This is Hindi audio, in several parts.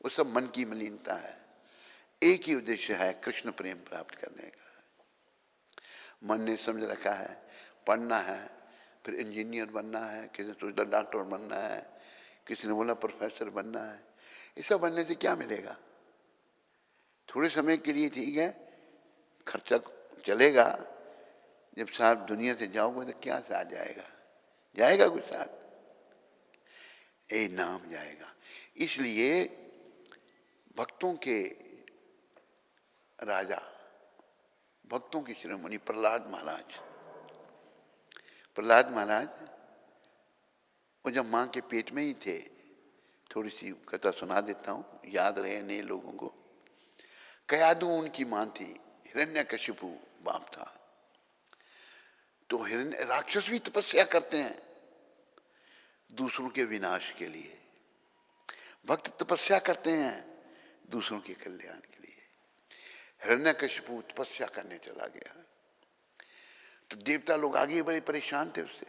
वो सब मन की मलिनता है। एक ही उद्देश्य है, कृष्ण प्रेम प्राप्त करने का। मन ने समझ रखा है पढ़ना है, फिर इंजीनियर बनना है, किसी ने सोचा डॉक्टर बनना है, किसी ने बोला प्रोफेसर बनना है। ये सब बनने से क्या मिलेगा? थोड़े समय के लिए ठीक है, खर्चा चलेगा, जब साथ दुनिया से जाओगे तो क्या साथ जाएगा? जाएगा कुछ साथ? ए नाम जाएगा। इसलिए भक्तों के राजा, भक्तों की शिरोमणि प्रहलाद महाराज, प्रहलाद महाराज वो जब मां के पेट में ही थे, थोड़ी सी कथा सुना देता हूं, याद रहे नए लोगों को। कयादू उनकी मां थी, हिरण्यकशिपु बाप था। तो हिरण्य राक्षस भी तपस्या करते हैं दूसरों के विनाश के लिए, भक्त तपस्या करते हैं दूसरों के कल्याण के लिए। हिरण्यकशिपु तपस्या करने चला गया, तो देवता लोग आगे बड़े परेशान थे उससे।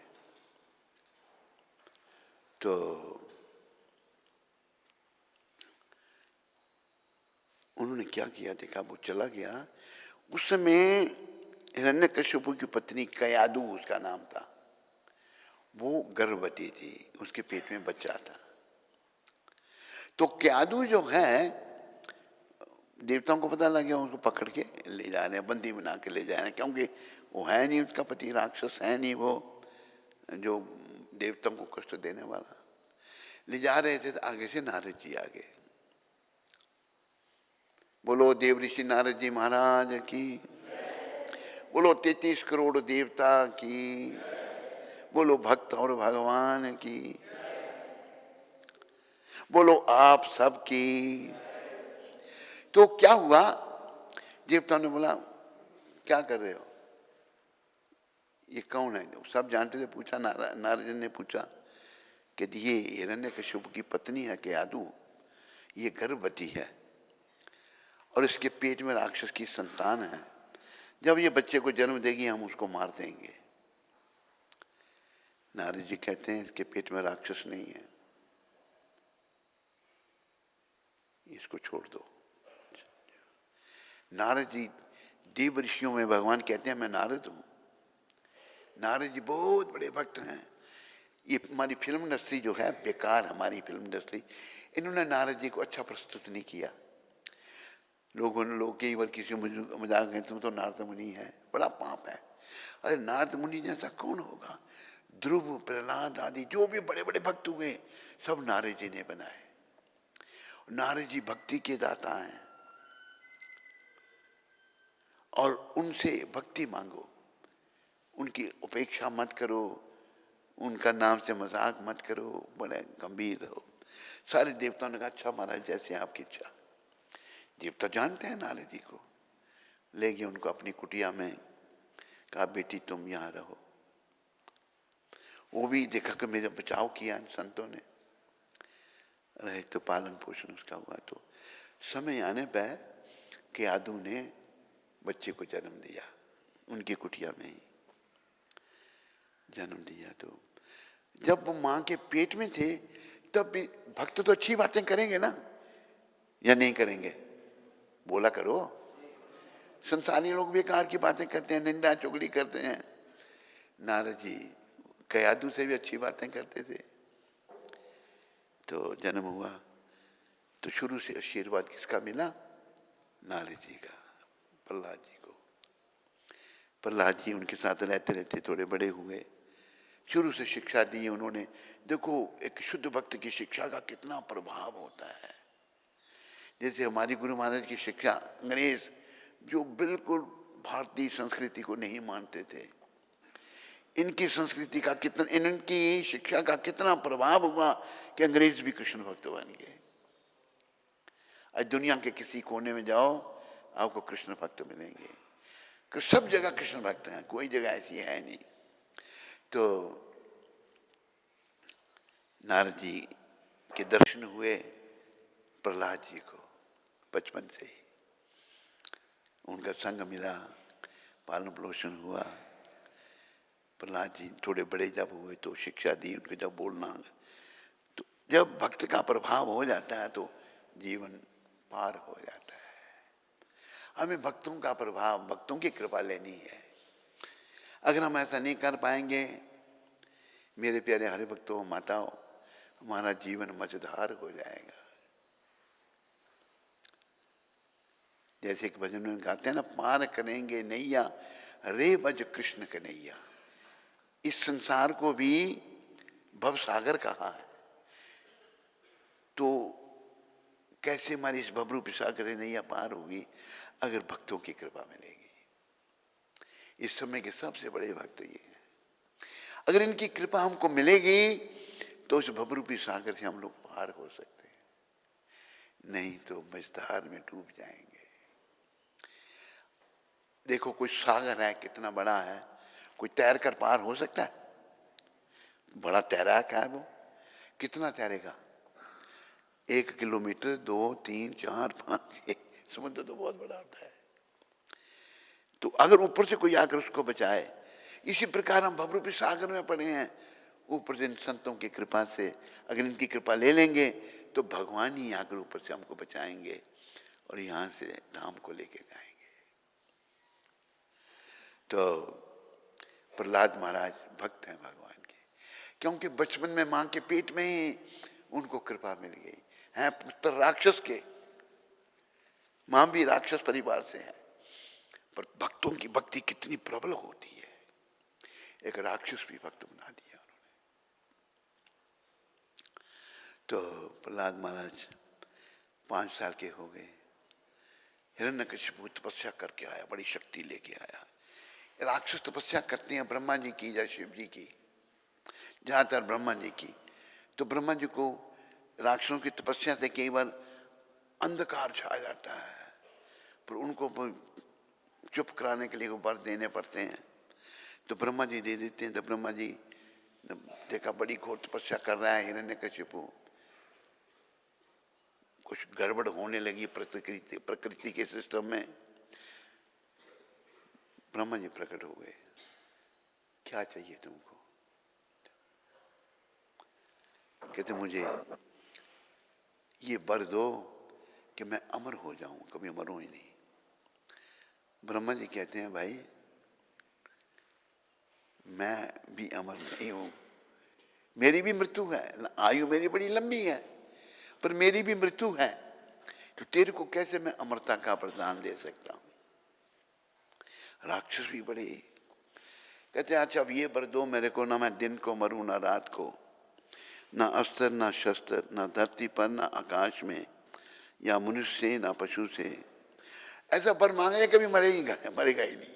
तो उन्होंने क्या किया, देखा वो चला गया। उस समय हिरण्यकशिपु की पत्नी कयादू उसका नाम था, वो गर्भवती थी, उसके पेट में बच्चा था। तो कयादू जो है, देवताओं को पता लग गया, उसको पकड़ के ले जा रहे हैं, बंदी बना के ले जा रहे हैं, क्योंकि वो है नहीं, उसका पति राक्षस है नहीं, वो जो देवताओं को कष्ट देने वाला। ले जा रहे थे तो आगे से नारद जी आ गए। बोलो देव ऋषि नारद जी महाराज की, बोलो 33 करोड़ देवता की, बोलो भक्त और भगवान की, बोलो आप सब की। तो क्या हुआ, देवताओं ने बोला क्या कर रहे हो, ये कौन है? सब जानते थे, पूछा नारद ने पूछा कि ये हिरण्यकशिपु की पत्नी है कयादू, ये गर्भवती है और इसके पेट में राक्षस की संतान है, जब ये बच्चे को जन्म देगी हम उसको मार देंगे। नारद जी कहते हैं इसके पेट में राक्षस नहीं है, इसको छोड़ दो। नारद जी देव ऋषियों में भगवान कहते हैं मैं नारद हूं। नारद जी बहुत बड़े भक्त हैं। ये हमारी फिल्म इंडस्ट्री जो है बेकार, हमारी फिल्म इंडस्ट्री, इन्होंने नारद जी को अच्छा प्रस्तुत नहीं किया। लोग कई बार किसी मजाक में तुम तो नारद मुनि है, बड़ा पाप है। अरे नारद मुनि जैसा कौन होगा? ध्रुव, प्रहलाद आदि जो भी बड़े बड़े भक्त हुए सब नारद जी ने बनाए। नारद जी भक्ति के दाता हैं और उनसे भक्ति मांगो, उनकी उपेक्षा मत करो, उनका नाम से मजाक मत करो, बड़े गंभीर रहो। सारे देवताओं ने कहा अच्छा महाराज जैसे आपकी इच्छा। देवता जानते हैं नारद जी को, ले गए उनको अपनी कुटिया में, कहा बेटी तुम यहाँ रहो। वो भी देखा कि मेरा बचाव किया संतों ने, रहे तो पालन पोषण उसका हुआ। तो समय आने पर कयादू ने बच्चे को जन्म दिया, उनकी कुटिया में ही जन्म दिया। तो जब वो मां के पेट में थे तब भी भक्त तो अच्छी बातें करेंगे ना, या नहीं करेंगे? बोला करो। संसारी लोग बेकार की बातें करते हैं, निंदा चुगली करते हैं। नारद जी कयादू से भी अच्छी बातें करते थे। तो जन्म हुआ तो शुरू से आशीर्वाद किसका मिला? नारद जी का, प्रहलाद जी को। प्रहलाद जी उनके साथ रहते रहते थोड़े बड़े हुए, शुरू से शिक्षा दी उन्होंने। देखो एक शुद्ध भक्त की शिक्षा का कितना प्रभाव होता है। जैसे हमारी गुरु महाराज की शिक्षा, अंग्रेज जो बिल्कुल भारतीय संस्कृति को नहीं मानते थे, इनकी संस्कृति का कितना, इनकी शिक्षा का कितना प्रभाव हुआ कि अंग्रेज भी कृष्ण भक्त बन गए। आज दुनिया के किसी कोने में जाओ आपको कृष्ण भक्त मिलेंगे, सब जगह कृष्ण भक्त हैं, कोई जगह ऐसी है नहीं। तो नारद जी के दर्शन हुए प्रहलाद जी को बचपन से ही, उनका संग मिला, पालन पोषण हुआ। प्रहलाद जी थोड़े बड़े जब हुए तो शिक्षा दी उनको, जब बोलना। तो जब भक्त का प्रभाव हो जाता है तो जीवन पार हो जाता है। हमें भक्तों का प्रभाव, भक्तों की कृपा लेनी है। अगर हम ऐसा नहीं कर पाएंगे, मेरे प्यारे हरि भक्तों, माताओं, हमारा जीवन मझधार हो जाएगा। जैसे एक भजन में गाते हैं ना, पार करेंगे नैया रे बज कृष्ण कन्हैया। इस संसार को भी भव सागर कहा है, तो कैसे हमारी इस भवरूपी सागर नैया पार होगी? अगर भक्तों की कृपा मिलेगी। इस समय के सबसे बड़े भक्त ये हैं। अगर इनकी कृपा हमको मिलेगी तो इस भवरूपी सागर से हम लोग पार हो सकते हैं, नहीं तो मझधार में डूब जाएंगे। देखो, कोई सागर है, कितना बड़ा है, कोई तैर कर पार हो सकता है? बड़ा तैराक है वो, कितना तैरेगा? 1 किलोमीटर, 2, 3, 4, 5, 6, समुद्र तो बहुत बड़ा होता है। तो अगर ऊपर से कोई आकर उसको बचाए, इसी प्रकार हम भवरूपी सागर में पड़े हैं। ऊपर से इन संतों की कृपा से, अगर इनकी कृपा ले लेंगे तो भगवान ही आकर ऊपर से हमको बचाएंगे और यहां से धाम को लेके जाएंगे। तो प्रहलाद महाराज भक्त हैं भगवान के, क्योंकि बचपन में मां के पेट में ही उनको कृपा मिल गई। हैं पुत्र राक्षस के, मां भी राक्षस परिवार से है, पर भक्तों की भक्ति कितनी प्रबल होती है, एक राक्षस भी भक्त बना दिया उन्होंने। तो प्रहलाद महाराज 5 साल के हो गए, हिरण्यकशिपु तपस्या करके आया, बड़ी शक्ति लेके आया। राक्षस तपस्या करते हैं ब्रह्मा जी की या शिव जी की, ज्यादातर ब्रह्मा जी की। तो ब्रह्मा जी को राक्षसों की तपस्या से कई बार अंधकार छा जाता है, पर उनको चुप कराने के लिए वर देने पड़ते हैं, तो ब्रह्मा जी दे देते हैं। तो ब्रह्मा जी देखा बड़ी घोर तपस्या कर रहा है हिरण्यकशिपु, कुछ गड़बड़ होने लगी प्रकृति के सिस्टम में। ब्रह्मा जी प्रकट हो गए, क्या चाहिए तुमको? कहते मुझे ये वर दो कि मैं अमर हो जाऊं, कभी मरूं ही नहीं। ब्रह्मा जी कहते हैं, भाई मैं भी अमर नहीं हूं, मेरी भी मृत्यु है, आयु मेरी बड़ी लंबी है, पर मेरी भी मृत्यु है, तो तेरे को कैसे मैं अमरता का प्रदान दे सकता हूं? राक्षस भी बड़े कहते हैं, अच्छा अब ये वर दो मेरे को, ना मैं दिन को मरूं ना रात को, ना अस्त्र ना शस्त्र, ना धरती पर ना आकाश में, या मनुष्य से ना पशु से। ऐसा वर मांगे कभी मरेगा ही नहीं।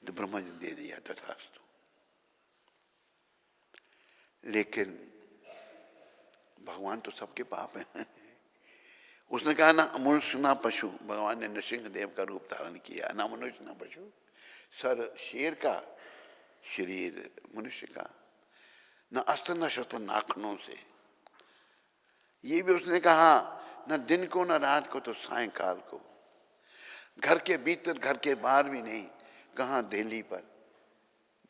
तो ब्रह्मा जी दे दिया, तथास्तु। लेकिन भगवान तो सबके पाप हैं। उसने कहा ना मनुष्य ना पशु, भगवान ने नृसिंह देव का रूप धारण किया, ना मनुष्य ना पशु, सर शेर का, शरीर मनुष्य का, ना अस्त्र ना शस्त्र, नाखनों से। ये भी उसने कहा ना दिन को ना रात को, तो सायंकाल को, घर के भीतर घर के बाहर भी नहीं, कहाँ दिल्ली पर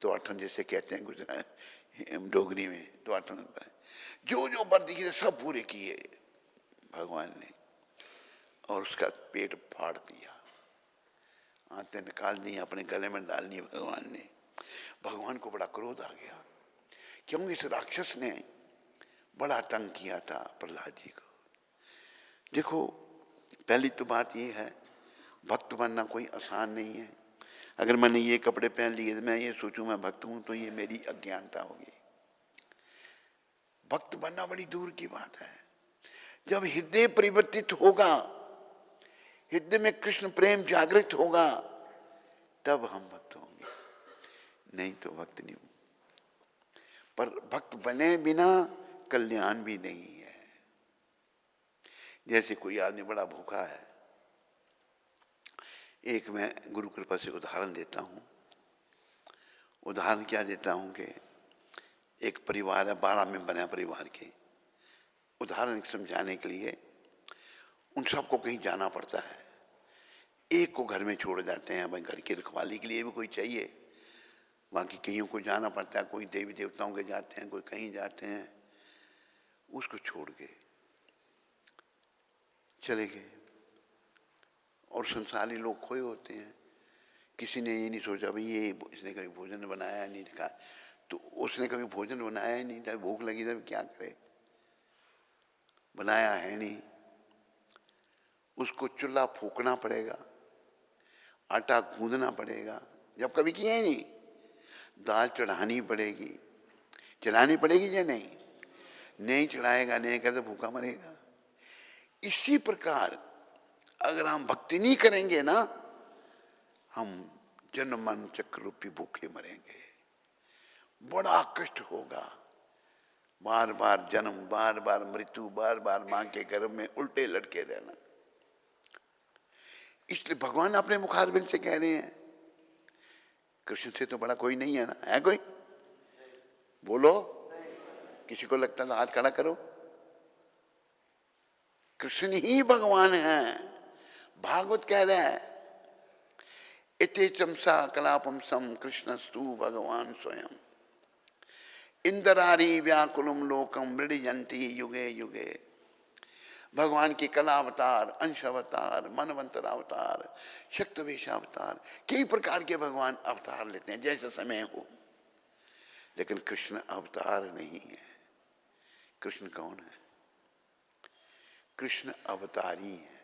तो अठन जैसे कहते हैं गुजरात डोगरी में, तो अठन पर जो जो वर दिखे सब पूरे किए भगवान ने, और उसका पेट फाड़ दिया, आंतें निकाल दी, अपने गले में डाल दी भगवान ने। भगवान को बड़ा क्रोध आ गया, क्योंकि इस राक्षस ने बड़ा तंग किया था प्रहलाद जी को। देखो, पहली तो बात ये है, भक्त बनना कोई आसान नहीं है। अगर मैंने ये कपड़े पहन लिए, मैं ये सोचूं मैं भक्त हूं, तो ये मेरी अज्ञानता होगी। भक्त बनना बड़ी दूर की बात है। जब हृदय परिवर्तित होगा, हृदय में कृष्ण प्रेम जागृत होगा, तब हम भक्त होंगे, नहीं तो भक्त नहीं। पर भक्त बने बिना कल्याण भी नहीं है। जैसे कोई आदमी बड़ा भूखा है, एक मैं गुरु कृपा से उदाहरण देता हूं। उदाहरण क्या देता हूं कि एक परिवार है, 12 मेंबर है परिवार के। उदाहरण समझाने के लिए, उन सबको कहीं जाना पड़ता है, एक को घर में छोड़ जाते हैं, भाई घर की रखवाली के लिए भी कोई चाहिए, बाकी कईयों को जाना पड़ता है, कोई देवी देवताओं के जाते हैं, कोई कहीं जाते हैं, उसको छोड़ के चले गए। और संसारी लोग खोए होते हैं, किसी ने ये नहीं सोचा भाई ये इसने कभी भोजन बनाया नहीं देखा, तो उसने कभी भोजन बनाया ही नहीं, चाहे भूख लगी तब क्या करे, बनाया है नहीं, उसको चूल्हा फूकना पड़ेगा, आटा गूंदना पड़ेगा, जब कभी किया ही नहीं, दाल चढ़ानी पड़ेगी, चढ़ानी पड़ेगी या नहीं, नहीं चढ़ाएगा नहीं कैसे भूखा मरेगा। इसी प्रकार अगर हम भक्ति नहीं करेंगे ना, हम जन्म मरण चक्र रूपी भूखे मरेंगे, बड़ा कष्ट होगा, बार बार जन्म, बार बार मृत्यु, बार बार मां के गर्भ में उल्टे लटके रहना। इसलिए भगवान अपने मुखारबिंद से कह रहे हैं, कृष्ण से तो बड़ा कोई नहीं है ना, है कोई? बोलो, किसी को लगता है तो हाथ खड़ा करो। कृष्ण ही भगवान है। भागवत कह रहा है, इति चमसा कलापम सम कृष्णस्तु भगवान स्वयं इंद्रारी व्याकुलम लोकम मृडयंती युगे युगे। भगवान की कला अवतार, अंश अवतार, मनवंतर अवतार, शक्तवेश अवतार, कई प्रकार के भगवान अवतार लेते हैं जैसे समय हो, लेकिन कृष्ण अवतार नहीं है। कृष्ण कौन है? कृष्ण अवतारी है।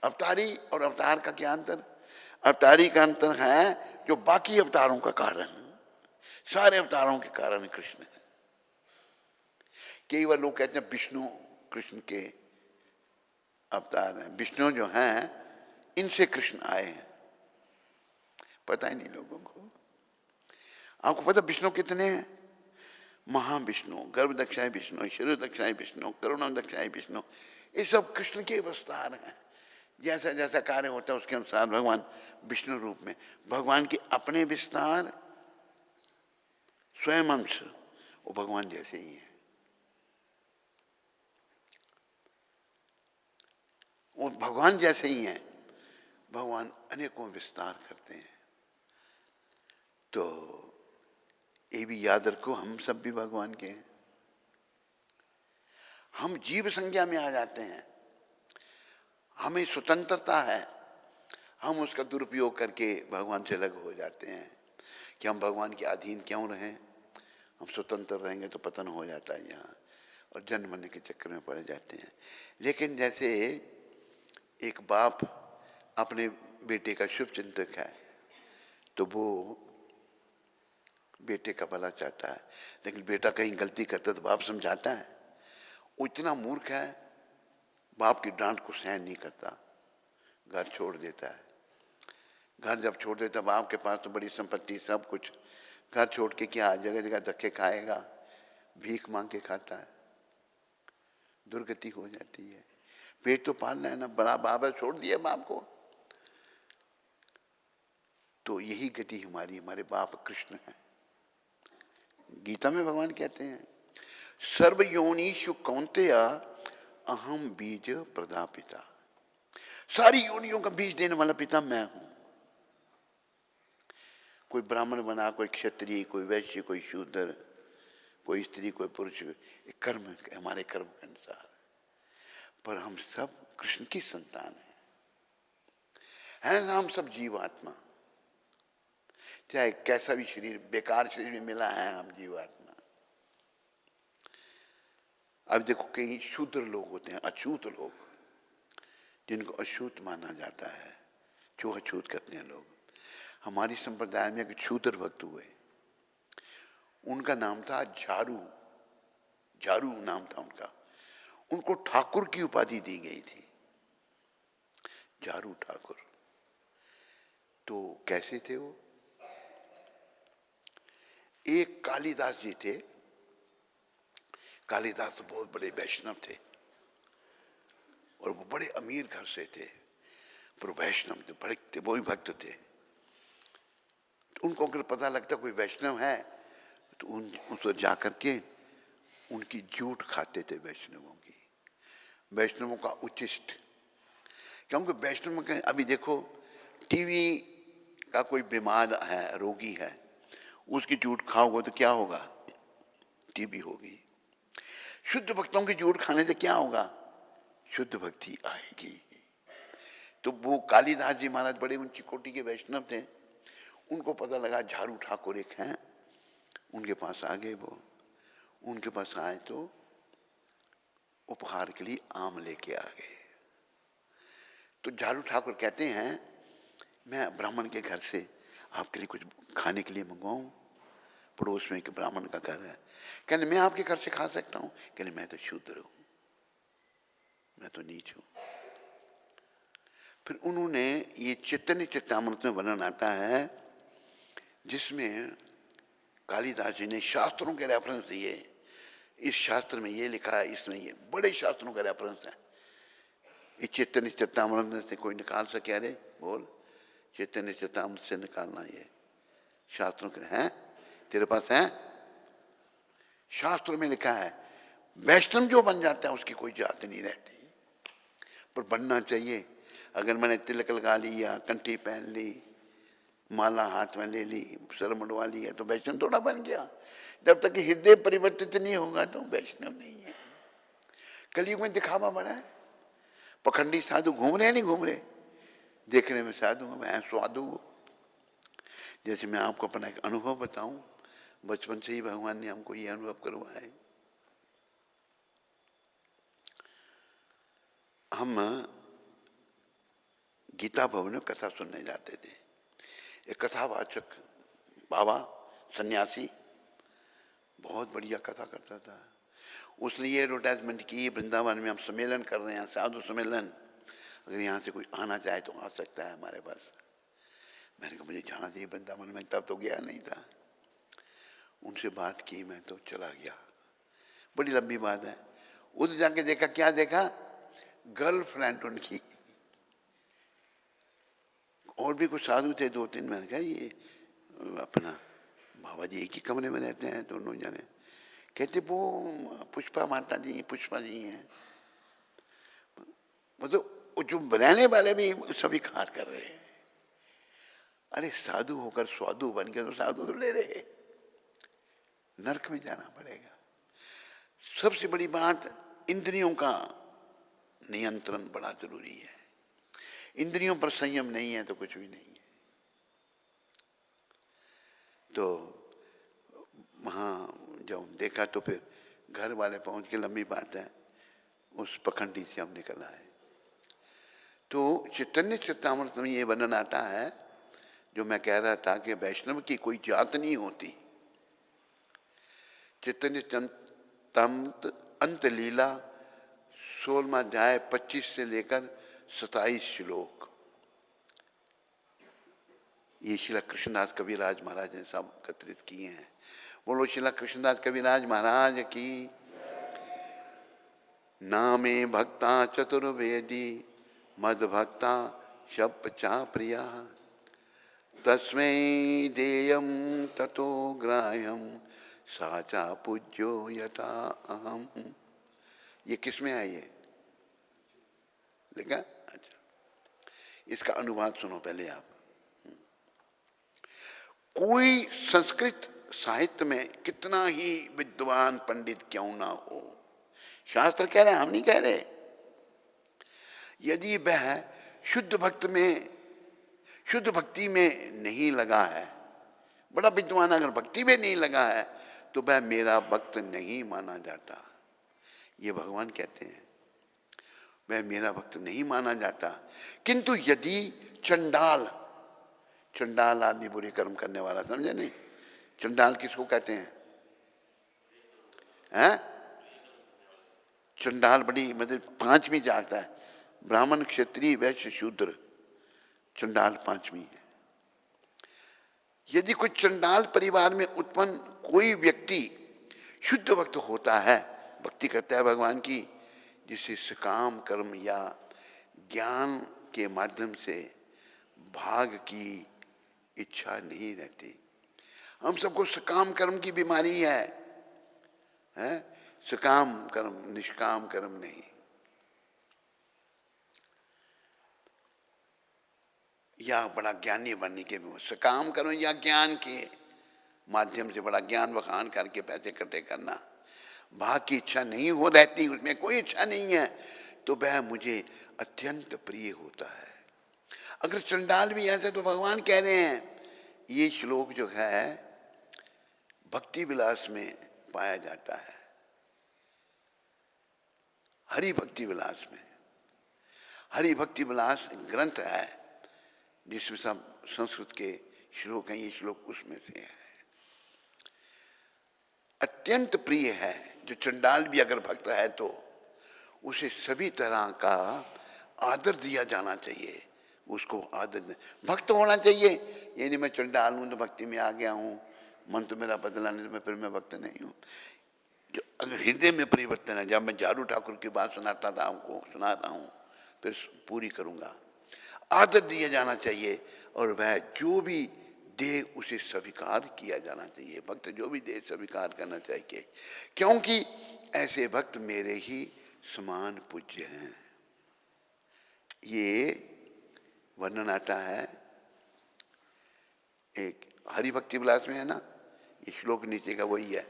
अवतारी और अवतार का क्या अंतर? अवतारी का अंतर है जो बाकी अवतारों का कारण, सारे अवतारों के कारण कृष्ण है। कई बार लोग कहते हैं विष्णु कृष्ण के अवतार हैं, विष्णु जो हैं इनसे कृष्ण आए हैं, पता ही नहीं लोगों को। आपको पता विष्णु कितने हैं? महाविष्णु, गर्भ दक्षाय विष्णु, शिरो दक्षाय विष्णु, करुणम दक्षाय विष्णु, ये सब कृष्ण के विस्तार हैं। जैसा जैसा कार्य होता है उसके अनुसार भगवान विष्णु रूप में, भगवान के अपने विस्तार, स्वयं अंश, वो भगवान जैसे ही है। वो भगवान जैसे ही हैं, भगवान अनेकों विस्तार करते हैं। तो ये भी याद रखो, हम सब भी भगवान के हैं। हम जीव संज्ञा में आ जाते हैं, हमें स्वतंत्रता है, हम उसका दुरुपयोग करके भगवान से अलग हो जाते हैं कि हम भगवान के अधीन क्यों रहें, हम स्वतंत्र रहेंगे तो पतन हो जाता है यहाँ, और जन्म मरने के चक्कर में पड़ जाते हैं। लेकिन जैसे एक बाप अपने बेटे का शुभ चिंतक है, तो वो बेटे का भला चाहता है, लेकिन बेटा कहीं गलती करता तो बाप समझाता है। वो इतना मूर्ख है, बाप की डांट को सहन नहीं करता, घर छोड़ देता है। घर जब छोड़ देता, बाप के पास तो बड़ी संपत्ति सब कुछ, घर छोड़ के क्या जगह जगह धक्के खाएगा, भीख मांग के खाता है, दुर्गति हो जाती है। पेट तो पालना है ना, बड़ा बाप है, छोड़ दिया बाप को। तो यही गति हमारी, हमारे बाप कृष्ण है। गीता में भगवान कहते हैं, सर्व योनिषु कौन्तेय अहम बीज प्रदापिता। सारी योनियों का बीज देने वाला पिता मैं हूं। कोई ब्राह्मण बना, कोई क्षत्रिय, कोई वैश्य, कोई शूद्र, कोई स्त्री, कोई पुरुष, कर्म, हमारे कर्म के अनुसार, पर हम सब कृष्ण की संतान हैं हम सब जीवात्मा। चाहे कैसा भी शरीर, बेकार शरीर में मिला है, हम जीवात्मा। अब देखो, कई शूद्र लोग होते हैं, अछूत लोग, जिनको अछूत माना जाता है, जो अछूत कहते हैं लोग। हमारी संप्रदाय में एक शूद्र भक्त हुए, उनका नाम था झारू, झारू नाम था उनका। उनको ठाकुर की उपाधि दी गई थी, झारू ठाकुर। तो कैसे थे वो? एक कालिदास जी थे, कालिदास तो बहुत बड़े वैष्णव थे और वो बड़े अमीर घर से थे, पर वैष्णव थे, बड़े थे, वो भी भक्त थे। तो उनको अगर पता लगता कोई वैष्णव है तो उनको जा करके उनकी जूठ खाते थे, वैष्णवों की, वैष्णवों का उच्चिष्ट। क्योंकि वैष्णव के, अभी देखो टीवी का कोई बीमार है, रोगी है, उसकी जूठ खाओगे तो क्या होगा? टीबी होगी। शुद्ध भक्तों की जूठ खाने से क्या होगा? शुद्ध भक्ति आएगी। तो वो कालिदास जी महाराज बड़े ऊंची कोटि के वैष्णव थे, उनको पता लगा झारू ठाकुर एक हैं, उनके पास आ गए। वो उनके पास आए तो उपहार के लिए आम लेके आ गए। तो झारू ठाकुर कहते हैं मैं ब्राह्मण के घर से आपके लिए कुछ खाने के लिए मंगवाऊं, पड़ोस में एक ब्राह्मण का घर है। कहने मैं आपके घर से खा सकता हूं? कहने मैं तो शूद्र हूं, मैं तो नीच हूं। फिर उन्होंने ये चैतन्य चरितामृत में वर्णन आता है जिसमें कालिदास जी ने शास्त्रों के रेफरेंस दिए। इस शास्त्र में ये लिखा है, इसमें ये बड़े शास्त्रों का रेफरेंस है। इस चैतन्य चरितामृत से कोई निकाल सके? अरे बोल, चैतन्य चरितामृत से निकालना, ये शास्त्रों के हैं, तेरे पास है? शास्त्रों में लिखा है वैष्णव जो बन जाता है उसकी कोई जात नहीं रहती, पर बनना चाहिए। अगर मैंने तिलक लगा लिया, कंठी पहन ली, माला हाथ में ले ली, सर मुंडवा लिया तो वैष्णव थोड़ा बन गया। जब तक कि हृदय परिवर्तित नहीं होगा तो वैष्णव नहीं है। कलयुग में दिखावा बड़ा है, पखंडी साधु घूम रहे हैं, नहीं घूम रहे, देखने में साधु मैं स्वादु। जैसे मैं आपको अपना एक अनुभव बताऊं, बचपन से ही भगवान ने हमको ये अनुभव करवाया है। हम गीता भवन में कथा सुनने जाते थे। एक कथावाचक बाबा सन्यासी बहुत बढ़िया कथा करता था। उसने ये एडवर्टाइजमेंट की वृंदावन में हम सम्मेलन कर रहे हैं, साधु सम्मेलन, अगर यहाँ से कोई आना चाहे तो आ सकता है हमारे पास। मैंने कहा मुझे जाना चाहिए वृंदावन में, तब तो गया नहीं था। उनसे बात की, मैं तो चला गया। बड़ी लंबी बात है। उधर जाके देखा, क्या देखा? गर्लफ्रेंड उनकी। और भी कुछ साधु थे, 2-3। मैंने कहा ये अपना बाबा जी एक ही कमरे में रहते हैं दोनों जने। कहते वो पुष्पा माता जी, पुष्पा जी हैं। मतलब जो बनाने वाले भी सभी खार कर रहे हैं। अरे साधु होकर स्वादु बन के तो साधु तो ले रहे, नरक में जाना पड़ेगा। सबसे बड़ी बात इंद्रियों का नियंत्रण बड़ा जरूरी है। इंद्रियों पर संयम नहीं है तो कुछ भी नहीं है। तो वहां जब देखा तो फिर घर वाले पहुंच के, लंबी बात है, उस पखंडी से हम निकल आए। तो चैतन्य चरितामृत में ये वर्णन आता है जो मैं कह रहा था कि वैष्णव की कोई जात नहीं होती। चैतन्य चरितामृत अंत लीला 16वां अध्याय 25 से लेकर 27 श्लोक, ये श्रील कृष्णदास कविराज महाराज ने सब एकत्रित किए हैं। बोलो श्रील कृष्णदास कविराज महाराज की। नामे भक्ता चतुर्वेदी मद भक्ता शप्चा प्रिया तस्मै देयम ततो ग्राह्यम साचा पूज्यो यथा अहम। ये किस में है? ये लिखा? अच्छा, इसका अनुवाद सुनो पहले आप। कोई संस्कृत साहित्य में कितना ही विद्वान पंडित क्यों ना हो, शास्त्र कह रहे हैं, हम नहीं कह रहे, यदि वह शुद्ध भक्ति में नहीं लगा है, बड़ा विद्वान अगर भक्ति में नहीं लगा है तो वह मेरा भक्त नहीं माना जाता। ये भगवान कहते हैं, वह मेरा भक्त नहीं माना जाता। किंतु यदि चंडाल आदमी बुरे कर्म करने वाला, समझे नहीं? चंडाल किसको कहते हैं? चंडाल बड़ी मतलब 5वीं जात है, ब्राह्मण क्षत्रिय वैश्य शूद्र, चंडाल 5वीं है। यदि कोई चंडाल परिवार में उत्पन्न कोई व्यक्ति शुद्ध भक्त होता है, भक्ति करता है भगवान की, जिससे सकाम कर्म या ज्ञान के माध्यम से भाग की इच्छा नहीं रहती। हम सबको सकाम कर्म की बीमारी है, सकाम कर्म, निष्काम कर्म नहीं। या बड़ा ज्ञानी बनने के सकाम कर्म या ज्ञान के माध्यम से बड़ा ज्ञान बखान करके पैसे इकट्ठे करना, भाग की इच्छा नहीं हो रहती, उसमें कोई इच्छा नहीं है। तो वह मुझे अत्यंत प्रिय होता है। अगर चंडाल भी ऐसे, तो भगवान कह रहे हैं, ये श्लोक जो है भक्ति विलास में पाया जाता है, हरि भक्ति विलास में। हरि भक्ति विलास ग्रंथ है जिसमें सब संस्कृत के श्लोक हैं, ये श्लोक उसमें से है। अत्यंत प्रिय है, जो चंडाल भी अगर भक्त है तो उसे सभी तरह का आदर दिया जाना चाहिए, उसको आदर भक्त होना चाहिए। ये नहीं मैं चंडाल हूं तो भक्ति में आ गया हूं, मन तो मेरा बदला नहीं तो मैं फिर मैं भक्त नहीं हूं। जो अगर हृदय में परिवर्तन है, जब मैं झाड़ू ठाकुर की बात सुनाता था, आपको सुनाता हूं, फिर पूरी करूंगा। आदर दिया जाना चाहिए और वह जो भी दे उसे स्वीकार किया जाना चाहिए। भक्त जो भी दे स्वीकार करना चाहिए, क्योंकि ऐसे भक्त मेरे ही समान पूज्य हैं। ये वर्णन आता है एक हरि भक्ति विलास में है ना, ये श्लोक नीचे का वही है,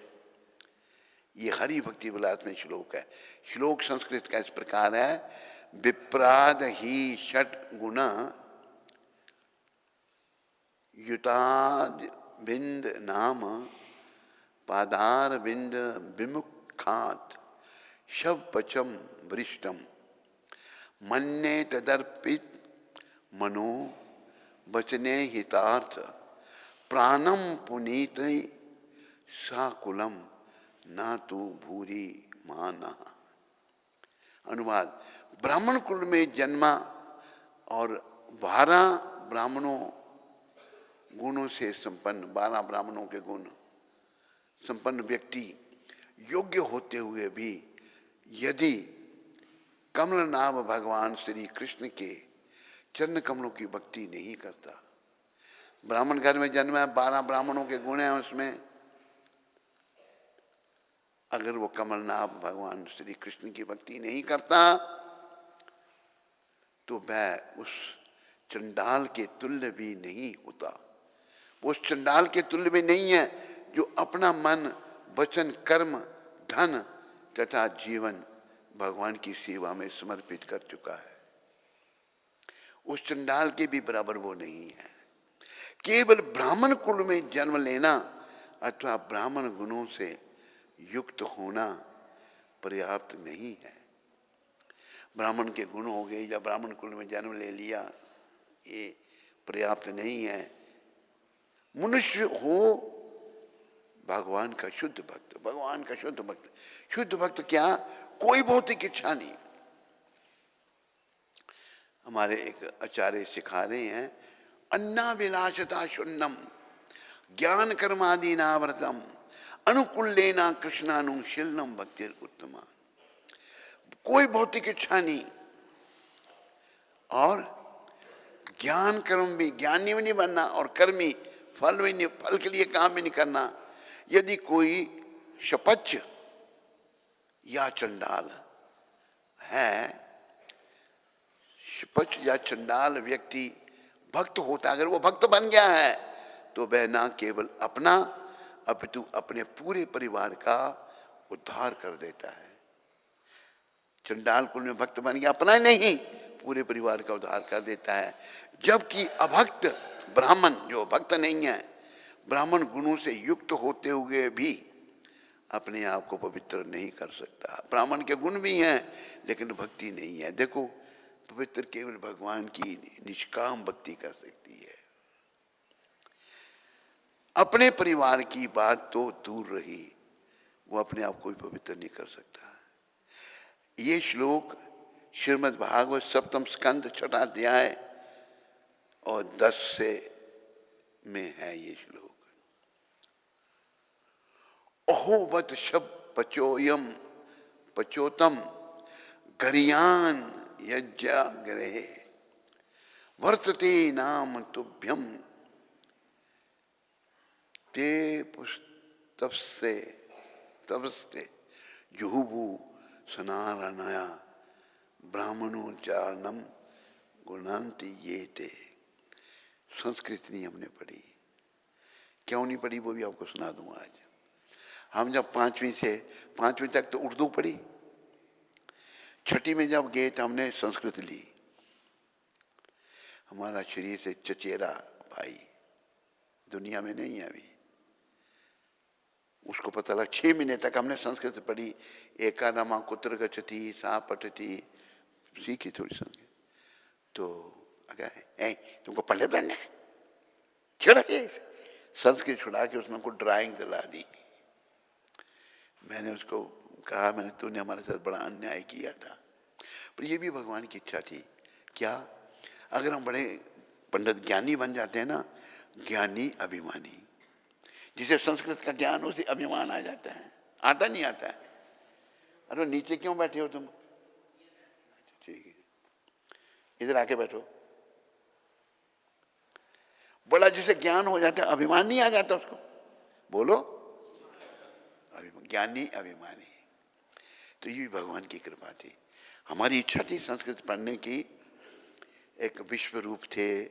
ये हरि भक्ति विलास में श्लोक है। श्लोक संस्कृत का इस प्रकार है, विप्राद ही षट गुण युताद बिंद नाम पादार बिंद विमुखात शव पचम वरिष्ठम मन्ये तदर्पित मनो वचने हितार्थ प्राणम पुनीत साकुलम ना तो भूरी माना। अनुवाद, ब्राह्मण कुल में जन्मा और 12 ब्राह्मणों गुणों से संपन्न, 12 ब्राह्मणों के गुण संपन्न व्यक्ति योग्य होते हुए भी यदि कमलनाभ भगवान श्री कृष्ण के चरण कमलों की भक्ति नहीं करता, ब्राह्मण घर में जन्म है, 12 ब्राह्मणों के गुण हैं उसमें, अगर वो कमलनाभ भगवान श्री कृष्ण की भक्ति नहीं करता तो वह उस चंडाल के तुल्य भी नहीं होता। वो उस चंडाल के तुल्य भी नहीं है जो अपना मन, वचन, कर्म, धन तथा जीवन भगवान की सेवा में समर्पित कर चुका है। उस चंडाल के भी बराबर वो नहीं है। केवल ब्राह्मण कुल में जन्म लेना अथवा ब्राह्मण गुणों से युक्त होना पर्याप्त नहीं है। ब्राह्मण के गुण हो गए या ब्राह्मण कुल में जन्म ले लिया, ये पर्याप्त नहीं है। मनुष्य हो भगवान का शुद्ध भक्त, भगवान का शुद्ध भक्त। शुद्ध भक्त क्या? कोई भौतिक इच्छा नहीं। हमारे एक आचार्य सिखा रहे हैं, अन्नाभिलाषता शून्यम ज्ञान कर्मादि नाव्रतम अनुकूलेना कृष्णानुशीलनम भक्तिर उत्तमा। कोई भौतिक इच्छा नहीं और ज्ञान कर्म भी, ज्ञानी भी नहीं बनना और कर्मी फल भी नहीं, फल के लिए काम भी नहीं करना। यदि कोई शपच या चंडाल है, शपच या चंडाल व्यक्ति भक्त होता, अगर वो भक्त बन गया है तो वह ना केवल अपना अपितु अपने पूरे परिवार का उद्धार कर देता है। चंडाल कुल में भक्त बन गया, अपना नहीं पूरे परिवार का उद्धार कर देता है। जबकि अभक्त ब्राह्मण जो भक्त नहीं है, ब्राह्मण गुणों से युक्त होते हुए भी अपने आप को पवित्र नहीं कर सकता। ब्राह्मण के गुण भी हैं लेकिन भक्ति नहीं है। देखो, पवित्र केवल भगवान की निष्काम भक्ति कर सकती है। अपने परिवार की बात तो दूर रही, वो अपने आप को भी पवित्र नहीं कर सकता। ये श्लोक श्रीमद् भागवत सप्तम स्कंद 6वां अध्याय और 10 से में है ये श्लोक। अहोवत शब पचोयम पचोतम गरियान यज्ञाग्रहे वर्तते नाम तुभ्यम ते पुस्तवसे तवस्ते जुहुबु सनारनया ब्राह्मणोच्चारणम गुणांति ये ते। संस्कृत नहीं हमने पढ़ी, क्यों नहीं पढ़ी वो भी आपको सुना दूंगा आज। हम जब 5वीं से 5वीं तक तो उर्दू पढ़ी, छठी में जब गए तो हमने संस्कृत ली। हमारा शरीर से चचेरा भाई दुनिया में नहीं है अभी, उसको पता लगा। 6 महीने तक हमने संस्कृत पढ़ी। एका नमा कुत्र गच्छति सा पठति, सीखी थोड़ी संस्कृत। तो अगर तुमको पंडित बनना है, छुड़ा ये संस्कृत छुड़ा के उसने हमको ड्राइंग दिला दी। मैंने उसको कहा, मैंने तूने हमारे साथ बड़ा अन्याय किया था, पर ये भी भगवान की इच्छा थी। क्या? अगर हम बड़े पंडित ज्ञानी बन जाते हैं ना, ज्ञानी अभिमानी, जिसे संस्कृत का ज्ञान उसे अभिमान आ जाता है। आता नहीं आता है? अरे नीचे क्यों बैठे हो तुम? ठीक है, इधर आके बैठो। बड़ा जिसे ज्ञान हो जाता है, अभिमान नहीं आ जाता उसको? बोलो, ज्ञानी अभिमानी। तो ये भी भगवान की कृपा थी। हमारी इच्छा थी संस्कृत पढ़ने की। एक विश्व रूप थे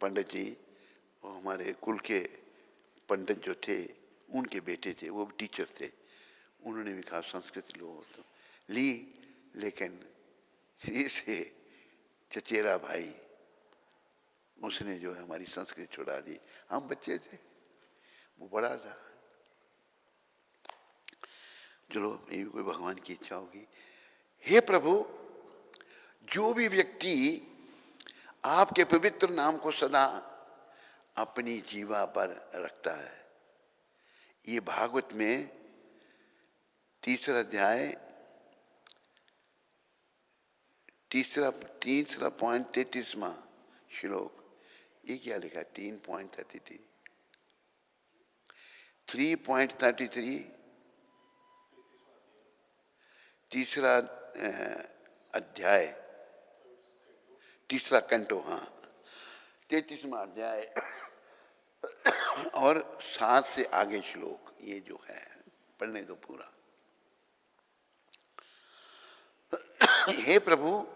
पंडित जी, और हमारे कुल के पंडित जो थे उनके बेटे थे, वो टीचर थे। उन्होंने भी कहा संस्कृत लो, तो ली। लेकिन से चचेरा भाई उसने जो है हमारी संस्कृत छुड़ा दी। हम बच्चे थे, वो बड़ा था। चलो, ये भी कोई भगवान की इच्छा होगी। हे प्रभु, जो भी व्यक्ति आपके पवित्र नाम को सदा अपनी जीवा पर रखता है, ये भागवत में 3 अध्याय 3 पॉइंट 33वां श्लोक। ये क्या लिखा है? 3.33 3.33 3 अध्याय 3 कंटो, हाँ 33वां अध्याय और 7 से आगे श्लोक। ये जो है पढ़ने दो पूरा। हे प्रभु,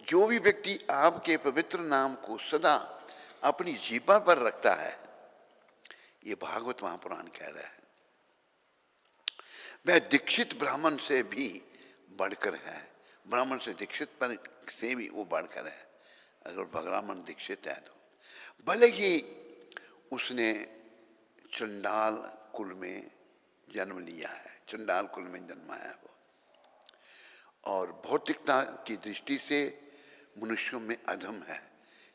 जो भी व्यक्ति आपके पवित्र नाम को सदा अपनी जीवा पर रखता है, ये भागवत महापुराण कह रहा है, वह दीक्षित ब्राह्मण से भी बढ़कर है। ब्राह्मण से दीक्षित पर से भी वो बढ़कर है। अगर ब्राह्मण दीक्षित है तो भले ही उसने चंडाल कुल में जन्म लिया है, चंडाल कुल में जन्माया है वो, और भौतिकता की दृष्टि से मनुष्यों में अधम है।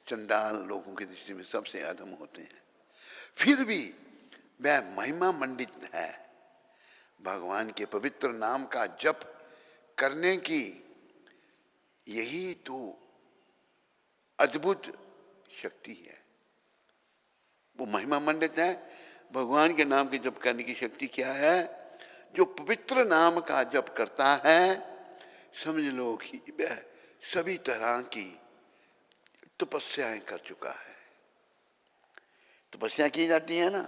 चंडाल लोगों की दृष्टि में सबसे अधम होते हैं, फिर भी वह महिमा मंडित है। भगवान के पवित्र नाम का जप करने की यही तो अद्भुत शक्ति है। वो महिमा मंडित है। भगवान के नाम के जप करने की शक्ति क्या है? जो पवित्र नाम का जप करता है, समझ लो कि वह सभी तरह की तपस्याएं कर चुका है। तपस्या की जाती है ना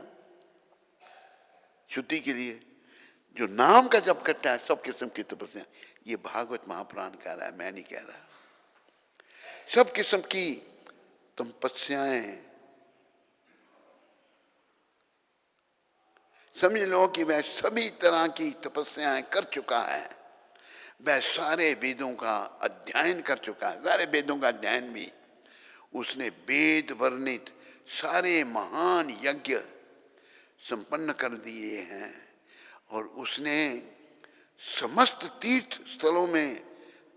शुद्धि के लिए। जो नाम का जप करता है, सब किस्म की तपस्या। ये भागवत महापुराण कह रहा है, मैं नहीं कह रहा। सब किस्म की तपस्याएं, समझ लो कि वह सभी तरह की तपस्याएं कर चुका है। वह सारे वेदों का अध्ययन कर चुका है। सारे वेदों का अध्ययन भी उसने वेद वर्णित सारे महान यज्ञ संपन्न कर दिए हैं, और उसने समस्त तीर्थ स्थलों में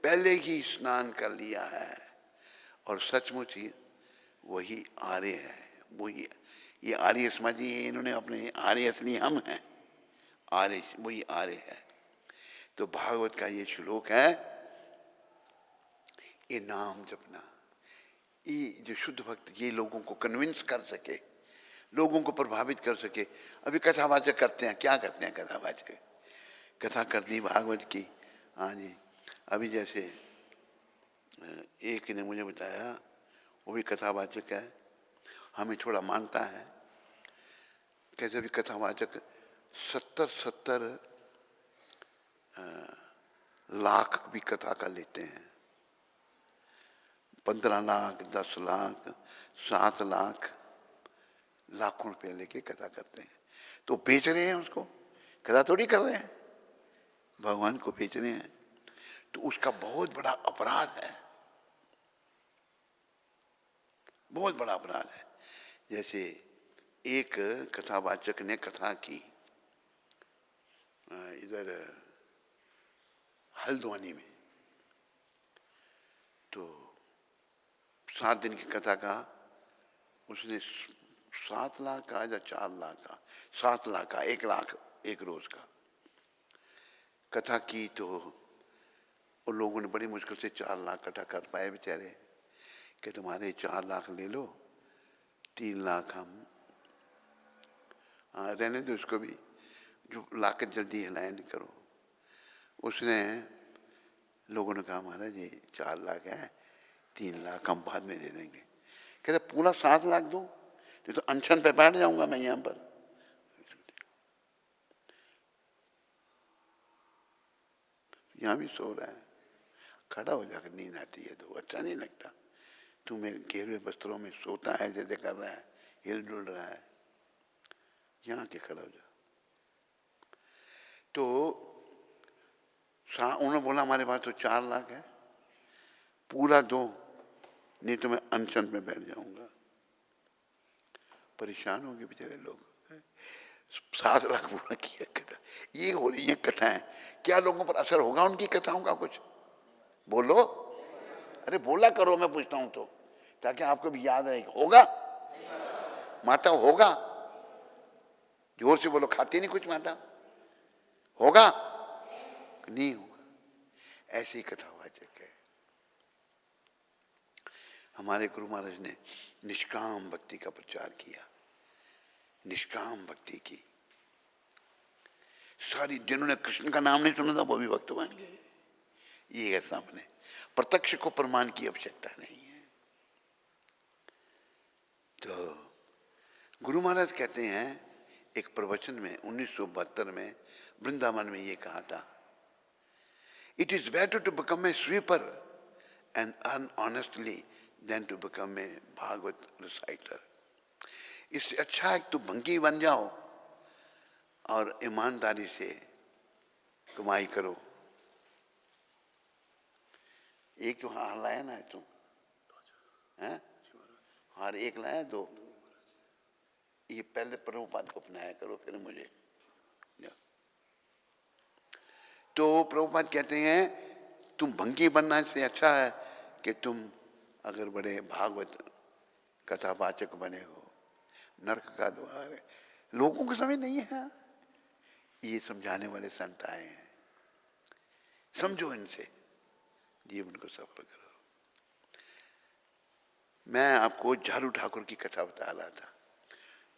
पहले ही स्नान कर लिया है। और सचमुच ही वही आर्य है। वही ये आर्य समझिए, इन्होंने अपने आर्य असली हम हैं, आर्य वही आर्य है। तो भागवत का ये श्लोक है, ये नाम जपना, ये जो शुद्ध भक्त ये लोगों को कन्विंस कर सके, लोगों को प्रभावित कर सके। अभी कथावाचक करते हैं, क्या करते हैं कथावाचक? कथा कर दी भागवत की, हाँ जी। अभी जैसे एक ने मुझे बताया, वो भी कथावाचक है, हमें थोड़ा मानता है। कैसे भी कथावाचक 70 लाख भी कथा का लेते हैं। 15 लाख, 10 लाख, 7 लाख, लाखों रुपये लेके कथा करते हैं। तो बेच रहे हैं उसको, कथा थोड़ी कर रहे हैं, भगवान को बेच रहे हैं। तो उसका बहुत बड़ा अपराध है, बहुत बड़ा अपराध है। जैसे एक कथावाचक ने कथा की इधर हल्द्वानी में, तो 7 दिन की कथा का उसने 7 लाख का या 4 लाख का, 7 लाख का, 1 लाख एक रोज का कथा की। तो उन लोगों ने बड़ी मुश्किल से 4 लाख इकट्ठा कर पाए बेचारे, कि तुम्हारे 4 लाख ले लो, 3 लाख हम रहने दो, उसको भी जो लाकर जल्दी हिलाए नहीं करो। उसने लोगों ने कहा महाराज ये 4 लाख है, 3 लाख हम बाद में दे देंगे। कहते पूरा 7 लाख दो, तो अनशन पे बैठ जाऊंगा मैं यहाँ पर। यहाँ भी सो रहा है, खड़ा हो जाकर नींद आती है तो अच्छा नहीं लगता। तुम्हें घेरे वस्त्रों में सोता है, जैसे कर रहा है, हिल डुल रहा है, यहाँ के खड़ा हो जा। तो उन्होंने बोला हमारे पास तो 4 लाख है, पूरा दो, नहीं तो मैं अनशन में बैठ जाऊंगा। परेशान हो गए बेचारे लोग। 7 लाख पूरा किया कथा। ये हो रही है कथाएं, क्या लोगों पर असर होगा उनकी कथाओं का? कुछ बोलो, अरे बोला करो, मैं पूछता हूं तो, ताकि आपको भी याद आएगा। होगा माता, होगा? जोर से बोलो, खाती नहीं कुछ माता? होगा नहीं होगा? ऐसी कथावाचक है। हमारे गुरु महाराज ने निष्काम भक्ति का प्रचार किया, निष्काम भक्ति की। सारी जिन्होंने कृष्ण का नाम नहीं सुना था वो भी भक्त बन गए। ये है सामने, प्रत्यक्ष को प्रमाण की आवश्यकता नहीं है। तो गुरु महाराज कहते हैं एक प्रवचन में 1972 में वृंदावन में ये कहा था, it is better to become a sweeper and earn honestly than to become a Bhagavat reciter. इससे अच्छा है तू भंगी बन जाओ और ईमानदारी से कमाई करो। एक तो हार लाया ना तुम, हैं? हार एक लाया, 2 ये पहले प्रभुपाद को अपनाया करो, फिर मुझे। तो प्रभुपाद कहते हैं तुम भंगी बनना से अच्छा है कि तुम अगर बड़े भागवत कथावाचक बने हो। नरक का द्वार है, लोगों को समझ नहीं है। ये समझाने वाले संत आए हैं, समझो इनसे, जीवन को सफल करो। मैं आपको झारू ठाकुर की कथा बता रहा था।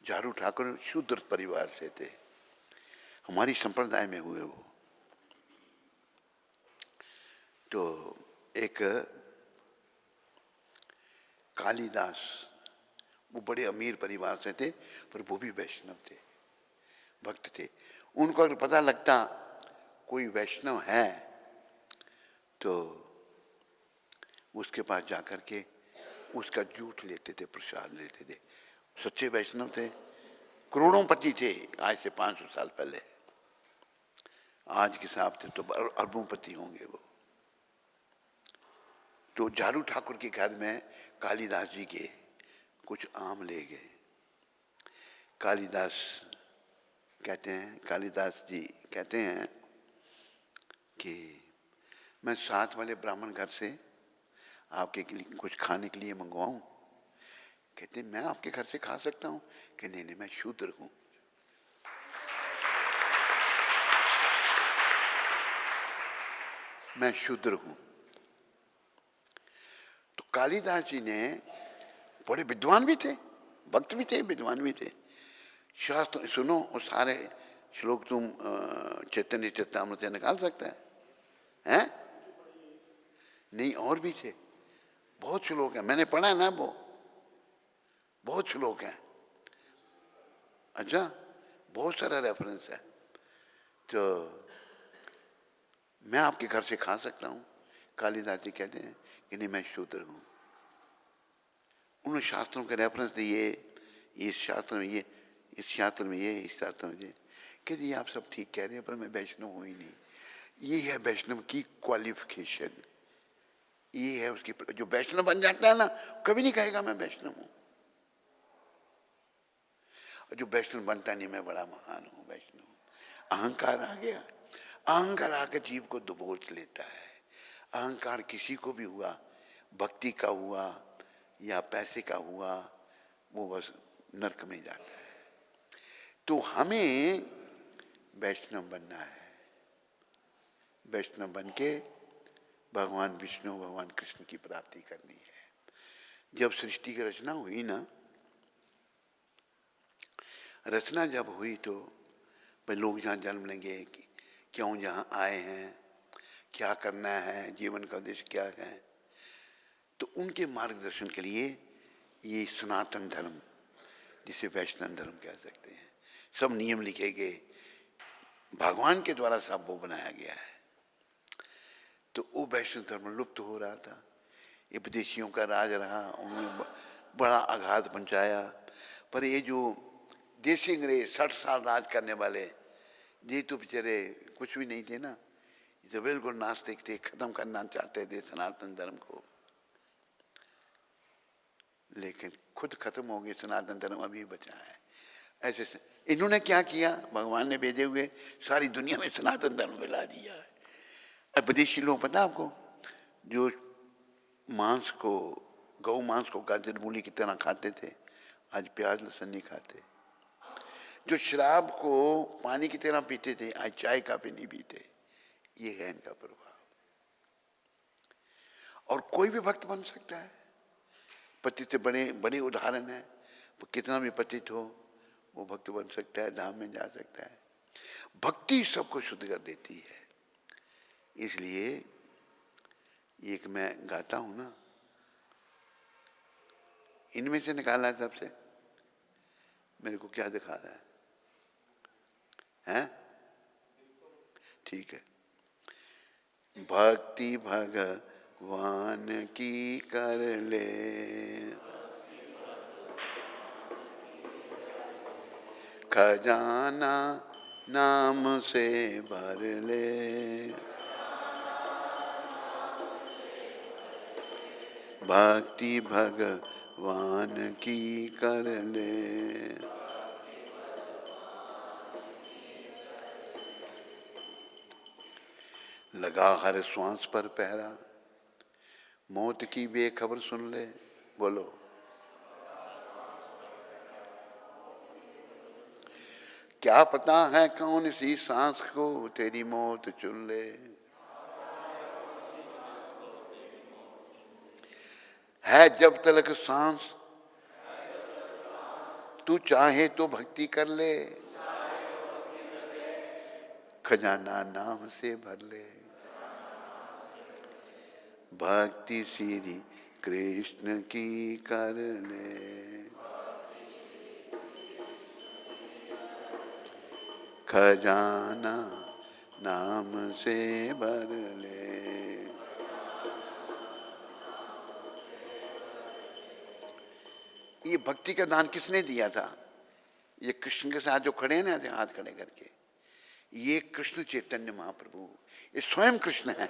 झारू ठाकुर शूद्र परिवार से थे, हमारी संप्रदाय में हुए वो। तो एक कालिदास, वो बड़े अमीर परिवार से थे, पर वो भी वैष्णव थे, भक्त थे। उनको अगर पता लगता कोई वैष्णव है तो उसके पास जाकर के उसका जूठ लेते थे, प्रसाद लेते थे। सच्चे वैष्णव थे, करोड़ों पति थे आज से 500 साल पहले। आज के हिसाब से तो अरबों पति होंगे वो। तो झारू ठाकुर के घर में कालिदास जी के कुछ आम ले गए। कालिदास जी कहते हैं कि मैं साथ वाले ब्राह्मण घर से आपके लिए कुछ खाने के लिए मंगवाऊं? कहते मैं आपके घर से खा सकता हूं? कि नहीं, मैं शूद्र हूं। मैं शूद्र हूं। तो कालिदास जी ने, बड़े विद्वान भी थे, भक्त भी थे, विद्वान भी थे। शास्त्र सुनो, और सारे श्लोक तुम चैतन्य चेतामृत से निकाल सकता है? नहीं, और भी थे, बहुत श्लोक हैं, मैंने पढ़ा है ना, वो बहुत श्लोक हैं। अच्छा, बहुत सारा रेफरेंस है। तो मैं आपके घर से खा सकता हूँ? कालिदास जी कहते हैं कि नहीं, मैं शूद्र हूँ। उन्होंने शास्त्रों के रेफरेंस दिए, इस शास्त्र में ये, इस शास्त्र में ये, इस शास्त्र में ये। कहते ये आप सब ठीक कह रहे हैं, पर मैं वैष्णव हूँ ही नहीं। ये है वैष्णव की क्वालिफिकेशन, ये है उसकी। जो वैष्णव बन जाता है ना, कभी नहीं कहेगा मैं वैष्णव हूं। जो वैष्णव बनता नहीं मैं बड़ा महान हूं, वैष्णव हूं। अहंकार आ गया, अहंकार आकर जीव को दबोच लेता है। अहंकार किसी को भी हुआ, भक्ति का हुआ या पैसे का हुआ, वो बस नरक में जाता है। तो हमें वैष्णव बनना है। वैष्णव बन के भगवान विष्णु भगवान कृष्ण की प्राप्ति करनी है। जब सृष्टि की रचना हुई ना, रचना जब हुई तो भाई लोग जहाँ जन्म लेंगे, क्यों जहाँ आए हैं, क्या करना है, जीवन का उद्देश्य क्या है, तो उनके मार्गदर्शन के लिए ये सनातन धर्म, जिसे वैष्णव धर्म कह सकते हैं, सब नियम लिखे गए, भगवान के द्वारा सब वो बनाया गया है। तो वो वैष्णव धर्म लुप्त हो रहा था। ये विदेशियों का राज रहा, उन्होंने बड़ा आघात पहुंचाया। पर ये जो देसी अंग्रेज 60 साल राज करने वाले, ये तो बेचारे कुछ भी नहीं थे ना, ये तो बिल्कुल नास्तिक थे, खत्म करना चाहते थे सनातन धर्म को। लेकिन खुद खत्म हो गए, सनातन धर्म अभी बचा है। ऐसे इन्होंने क्या किया, भगवान ने भेजे हुए सारी दुनिया में सनातन धर्म फैला दिया है। अब विदेशी लोग, पता आपको, जो मांस को, गौ मांस को गाजर मूली की तरह खाते थे, आज प्याज लहसुन नहीं खाते। जो शराब को पानी की तरह पीते थे, आज चाय काफी नहीं पीते। ये है इनका प्रभाव। और कोई भी भक्त बन सकता है। पतित बड़े बड़े उदाहरण है, वो कितना भी पतित हो वो भक्त बन सकता है, धाम में जा सकता है। भक्ति सबको शुद्ध कर देती है। इसलिए एक मैं गाता हूं ना, इनमें से निकाला है सबसे। मेरे को क्या दिखा रहा है, हैं? ठीक है। भक्ति भगवान की कर ले, खजाना नाम से भर ले, भक्ति भगवान की कर ले। लगा हर श्वास पर पहरा, मौत की बेखबर सुन ले। बोलो, क्या पता है कौन सी सांस को तेरी मौत चुन ले। है जब तलक सांस, तू चाहे तो भक्ति कर ले, खजाना नाम से भर ले। भक्ति श्री कृष्ण की कर ले, खजाना नाम से भर ले। ये भक्ति का दान किसने दिया था? ये कृष्ण के साथ जो खड़े हैं ना, हाथ खड़े करके, ये कृष्ण चैतन्य महाप्रभु, ये स्वयं कृष्ण है।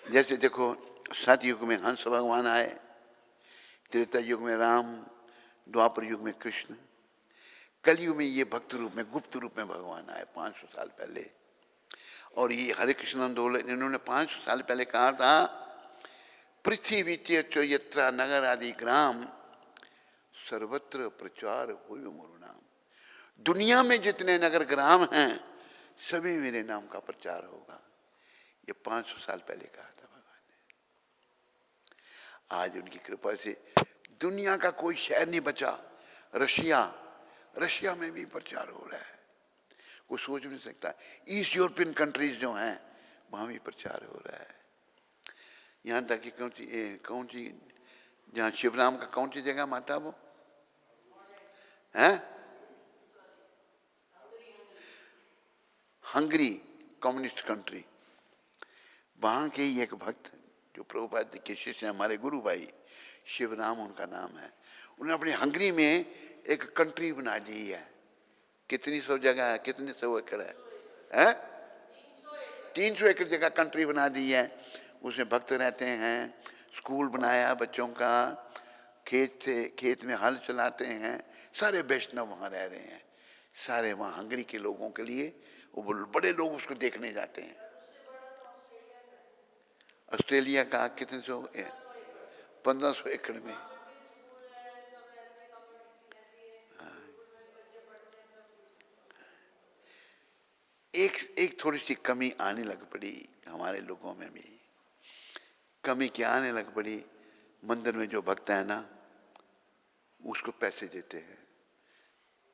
जैसे देखो, सतयुग में हंस भगवान आए, त्रेता युग में राम, द्वापर युग में कृष्ण, कलयुग में ये भक्त रूप में, गुप्त रूप में भगवान आए 500 साल पहले। और ये हरे कृष्ण आंदोलन इन्होंने 500 साल पहले कहा था, पृथ्वी चो यत्र नगर आदि ग्राम, सर्वत्र प्रचार हुई मोर नाम। दुनिया में जितने नगर ग्राम हैं, सभी मेरे नाम का प्रचार होगा। ये 500 साल पहले कहा था भगवान ने। आज उनकी कृपा से दुनिया का कोई शहर नहीं बचा। रशिया में भी प्रचार हो रहा है, कोई सोच भी नहीं सकता। ईस्ट यूरोपियन कंट्रीज जो हैं, वहां भी प्रचार हो रहा है। यहाँ तक कि कौन सी जहाँ शिवराम का कौन सी जगह माता वो है, हंगरी कम्युनिस्ट कंट्री, वहां के ही एक भक्त जो प्रभुपाद के शिष्य, हमारे गुरु भाई शिवराम उनका नाम है, उन्होंने अपनी हंगरी में एक कंट्री बना दी है। कितनी सौ जगह है, कितने सौ एकड़ है? 301 300 एकड़ जगह कंट्री बना दी है, उसमें भक्त रहते हैं, स्कूल बनाया बच्चों का, खेत में हल चलाते हैं, सारे वैष्णव वहाँ रह रहे हैं, सारे वहाँ हंगरी के लोगों के लिए वो बड़े लोग उसको देखने जाते हैं। ऑस्ट्रेलिया का कितने 1500 एकड़ में। एक थोड़ी सी कमी आने लग पड़ी हमारे लोगों में भी। कमी क्या आने लग पड़ी, मंदिर में जो भक्त है ना उसको पैसे देते हैं,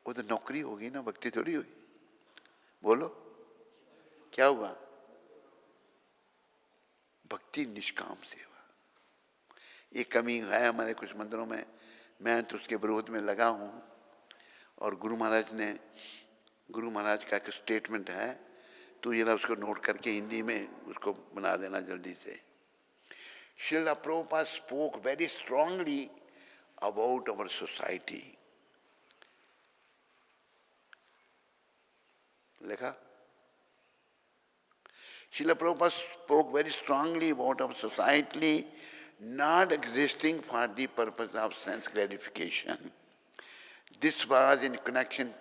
वो तो नौकरी होगी ना, भक्ति थोड़ी हुई। बोलो क्या हुआ? भक्ति निष्काम सेवा, ये कमी है हमारे कुछ मंदिरों में। मैं तो उसके विरोध में लगा हूँ। और गुरु महाराज का एक स्टेटमेंट है, तो जरा उसको नोट करके हिंदी में उसको बना देना जल्दी से। Srila Prabhupada spoke very strongly about our society. लिखा, Srila Prabhupada spoke very strongly about our society not existing for the purpose of sense gratification. This was in connection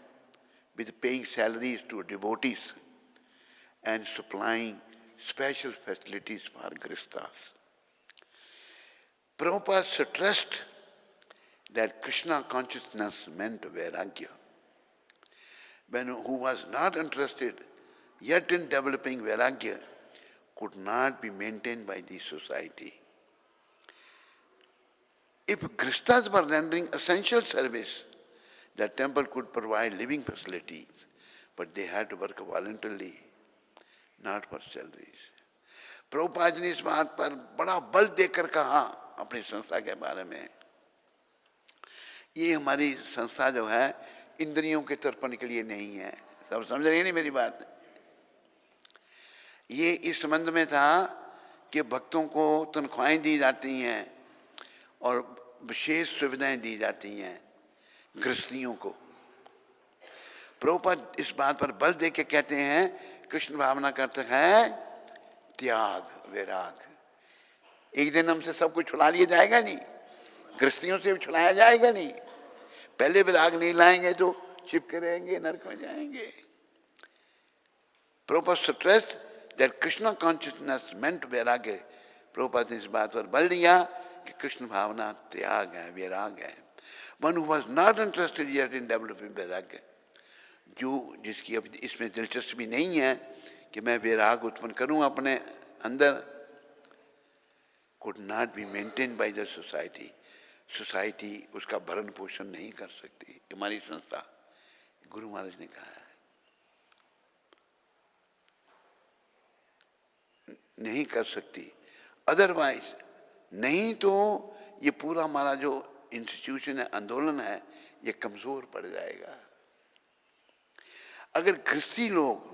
with paying salaries to devotees and supplying special facilities for Grihasthas. Prabhupada stressed that Krishna consciousness meant Vairagya. Who was not interested yet in developing Vairagya could not be maintained by the society. If Grihasthas were rendering essential service, the temple could provide living facilities, but they had to work voluntarily, not for salaries. Prabhupada ने इस बात पर बड़ा बल देकर कहा अपनी संस्था के बारे में, ये हमारी संस्था जो है इंद्रियों के तर्पण के लिए नहीं है। सब समझ रहे नहीं मेरी बात? ये इस संबंध में था कि भक्तों को तनख्वाहें दी जाती हैं और विशेष सुविधाएं दी जाती हैं गृहस्थियों को। प्रभुपाद इस बात पर बल दे के कहते हैं कृष्ण भावना करते हैं त्याग वैराग। एक दिन हमसे सब कुछ छुड़ा लिया जाएगा नहीं, गृहस्थियों से भी छुड़ाया जाएगा नहीं। पहले वैराग नहीं लाएंगे तो चिपके रहेंगे, नरक में जाएंगे। Prabhupada stressed that Krishna consciousness meant वैराग्य। प्रभुपाद ने इस बात पर बल दिया कि कृष्ण भावना त्याग है, वैराग है। One who was not interested yet in developing वैराग्य, जो जिसकी अब इसमें दिलचस्पी नहीं है कि मैं वैराग उत्पन्न करूं अपने अंदर, could not be maintained by the society. Society उसका भरण पोषण नहीं कर सकती। हमारी संस्था गुरु महाराज ने कहा है नहीं कर सकती, अदरवाइज नहीं तो ये पूरा हमारा जो इंस्टीट्यूशन है, आंदोलन है, ये कमजोर पड़ जाएगा। अगर गृहस्थी लोग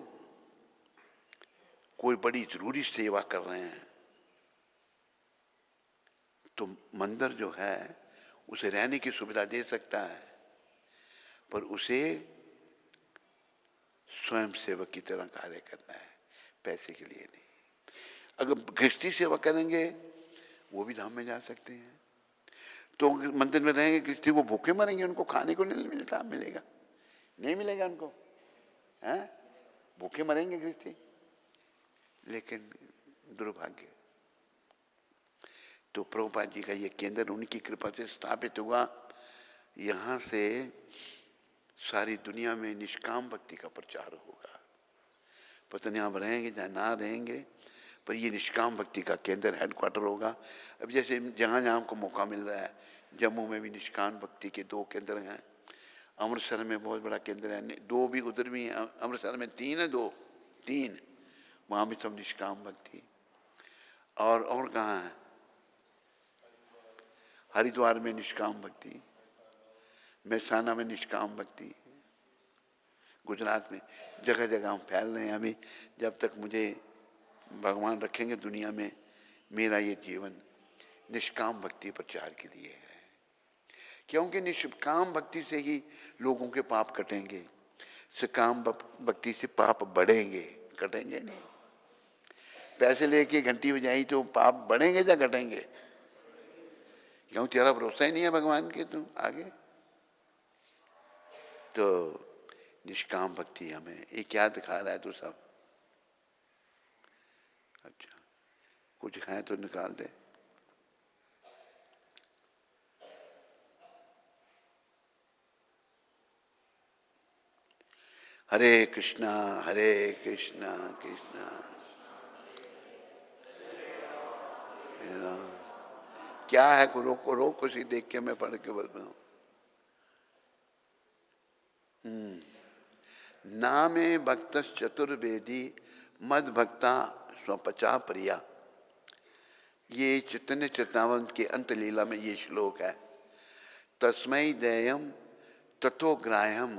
कोई बड़ी जरूरी सेवा कर रहे हैं तो मंदिर जो है उसे रहने की सुविधा दे सकता है, पर उसे स्वयं सेवक की तरह कार्य करना है, पैसे के लिए नहीं। अगर गृहस्थी सेवा करेंगे वो भी धाम में जा सकते हैं, तो मंदिर में रहेंगे गृहस्थी वो भूखे मरेंगे, उनको खाने को नहीं मिलता, मिलेगा नहीं मिलेगा उनको, हैं भूखे मरेंगे गृहस्थी। लेकिन दुर्भाग्य, तो प्रभुपाद जी का ये केंद्र उनकी कृपा से स्थापित हुआ। यहाँ से सारी दुनिया में निष्काम भक्ति का प्रचार होगा। पता नहीं आप रहेंगे या ना रहेंगे, पर ये निष्काम भक्ति का केंद्र हेडक्वार्टर होगा। अब जैसे जहाँ जहाँ हमको मौका मिल रहा है, जम्मू में भी निष्काम भक्ति के 2 केंद्र हैं, अमृतसर में बहुत बड़ा केंद्र है, 2 भी उधर भी हैं, अमृतसर में 3 है, 3 वहाँ भी सब निष्काम भक्ति। और कहाँ है? हरिद्वार में निष्काम भक्ति, महसाना में निष्काम भक्ति, गुजरात में, जगह जगह हम फैल रहे हैं। अभी जब तक मुझे भगवान रखेंगे दुनिया में, मेरा ये जीवन निष्काम भक्ति प्रचार के लिए है, क्योंकि निष्काम भक्ति से ही लोगों के पाप कटेंगे। सकाम भक्ति से पाप बढ़ेंगे, कटेंगे नहीं। पैसे लेके घंटी बजाई तो पाप बढ़ेंगे या घटेंगे? क्यों तेरा भरोसा ही नहीं है भगवान के तुम आगे। तो निष्काम भक्ति हमें ये क्या दिखा रहा है? तो सब अच्छा कुछ है तो निकाल दे। हरे कृष्णा कृष्णा राम। क्या है को रोक कुछ ही देख के मैं पढ़ के बताऊं। नामे भक्त चतुर्वेदी मद भक्ता स्वपचा प्रिया। ये चैतन्य चेतावंत के अंत लीला में ये श्लोक है। तस्मै देयम ततो ग्राह्यम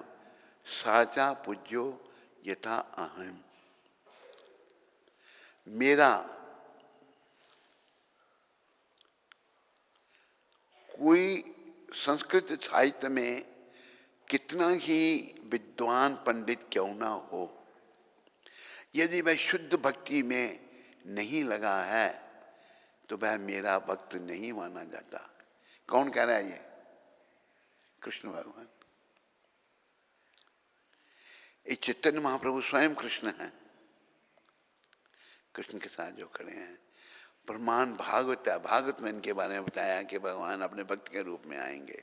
साचा पूज्यो यथा अहम। मेरा कोई संस्कृत साहित्य में कितना ही विद्वान पंडित क्यों ना हो, यदि वह शुद्ध भक्ति में नहीं लगा है तो वह मेरा भक्त नहीं माना जाता। कौन कह रहा है ये? कृष्ण भगवान। ये चैतन्य महाप्रभु स्वयं कृष्ण हैं। कृष्ण के साथ जो खड़े हैं, प्रमाण भागवत है। भागवत में इनके बारे में बताया कि भगवान अपने भक्त के रूप में आएंगे।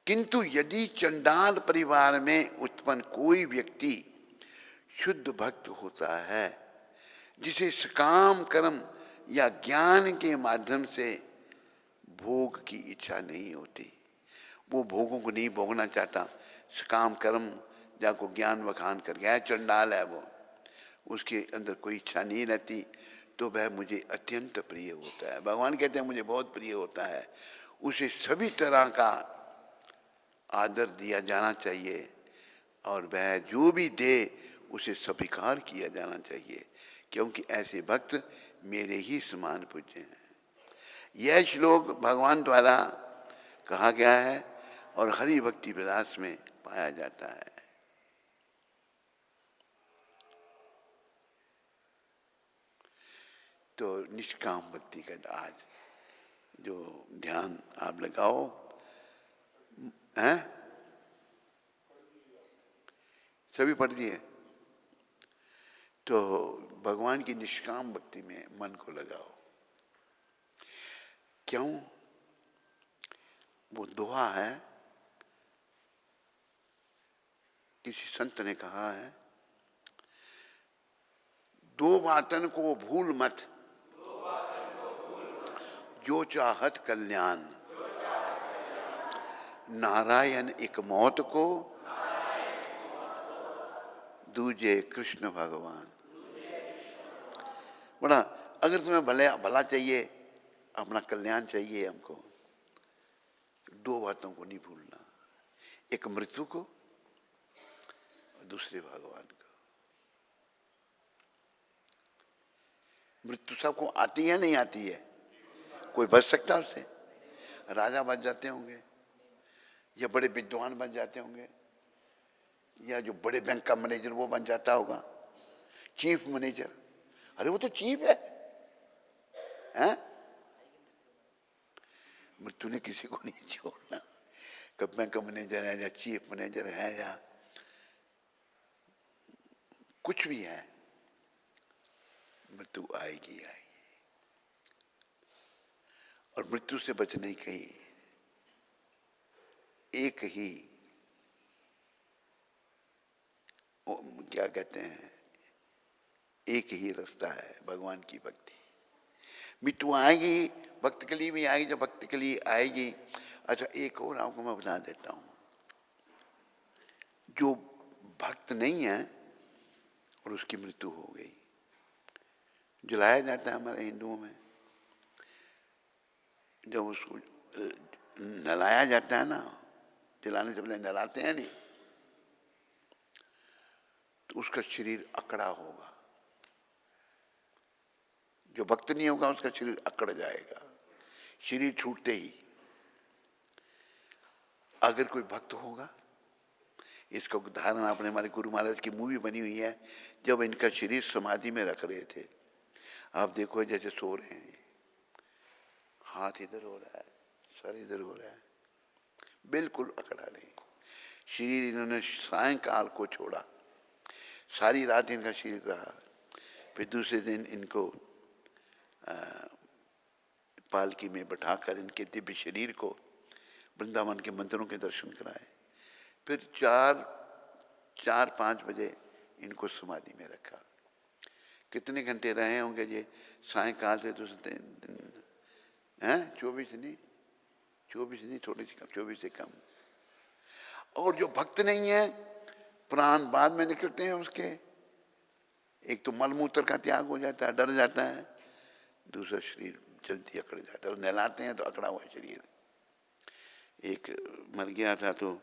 किंतु यदि चंडाल परिवार में उत्पन्न कोई व्यक्ति शुद्ध भक्त होता है, जिसे सकाम कर्म या ज्ञान के माध्यम से भोग की इच्छा नहीं होती, वो भोगों को नहीं भोगना चाहता, सकाम कर्म या को ज्ञान वखान कर गया, चंडाल है वो, उसके अंदर कोई इच्छा नहीं रहती, तो वह मुझे अत्यंत प्रिय होता है। भगवान कहते हैं मुझे बहुत प्रिय होता है। उसे सभी तरह का आदर दिया जाना चाहिए और वह जो भी दे उसे स्वीकार किया जाना चाहिए, क्योंकि ऐसे भक्त मेरे ही समान पूज्य हैं। यह श्लोक भगवान द्वारा कहा गया है और हरि भक्ति विलास में पाया जाता है। तो निष्काम भक्ति का आज जो ध्यान आप लगाओ हैं, सभी पढ़ दिए, तो भगवान की निष्काम भक्ति में मन को लगाओ। क्यों? वो दोहा है, किसी संत ने कहा है, दो बातन को भूल मत, जो चाहत कल्याण, नारायण एक मौत को, दूजे कृष्ण भगवान। बड़ा, अगर तुम्हें भला चाहिए, अपना कल्याण चाहिए हमको, दो बातों को नहीं भूलना, एक मृत्यु को और दूसरे भगवान को। मृत्यु सबको आती है, नहीं आती है? कोई बच सकता है उससे? राजा बच जाते होंगे, या बड़े विद्वान बन जाते होंगे, या जो बड़े बैंक का मैनेजर वो बन जाता होगा, चीफ मैनेजर। अरे वो तो चीफ है, हैं? मृत्यु ने किसी को नहीं छोड़ना। कब बैंक का मैनेजर है या चीफ मैनेजर है या कुछ भी है, मृत्यु आएगी आएगी। और मृत्यु से बचने की एक ही क्या कहते हैं, एक ही रास्ता है, भगवान की भक्ति। मृत्यु आएगी, भक्त के लिए भी आएगी, जब भक्त के लिए आएगी। अच्छा, एक और आपको मैं बता देता हूं, जो भक्त नहीं है और उसकी मृत्यु हो गई, जलाया जाता है हमारे हिंदुओं में, जब उसको नलाया जाता है ना, जलाने से पहले नलाते हैं नहीं, तो उसका शरीर अकड़ा होगा। जो भक्त नहीं होगा उसका शरीर अकड़ जाएगा, शरीर छूटते ही। अगर कोई भक्त होगा, इसका उदाहरण आपने, हमारे गुरु महाराज की मूवी बनी हुई है, जब इनका शरीर समाधि में रख रहे थे। आप देखो जैसे सो रहे हैं, हाथ इधर हो रहा है, सर इधर हो रहा है, बिल्कुल अकड़ा नहीं। शरीर इन्होंने सायंकाल को छोड़ा, सारी रात इनका शरीर रहा। फिर दूसरे दिन इनको पालकी में बैठाकर इनके दिव्य शरीर को वृंदावन के मंदिरों के दर्शन कराए। फिर 4-5 बजे इनको समाधि में रखा। कितने घंटे रहे होंगे ये? सायंकाल से दूसरे दिन हैं, 24 नहीं, थोड़ी सी कम, 24 से कम। और जो भक्त नहीं है, प्राण बाद में निकलते हैं उसके। एक तो मलमूत्र का त्याग हो जाता है, डर जाता है, दूसरा शरीर जल्दी अकड़ जाता है। और नहलाते हैं तो अकड़ा हुआ शरीर। एक मर गया था तो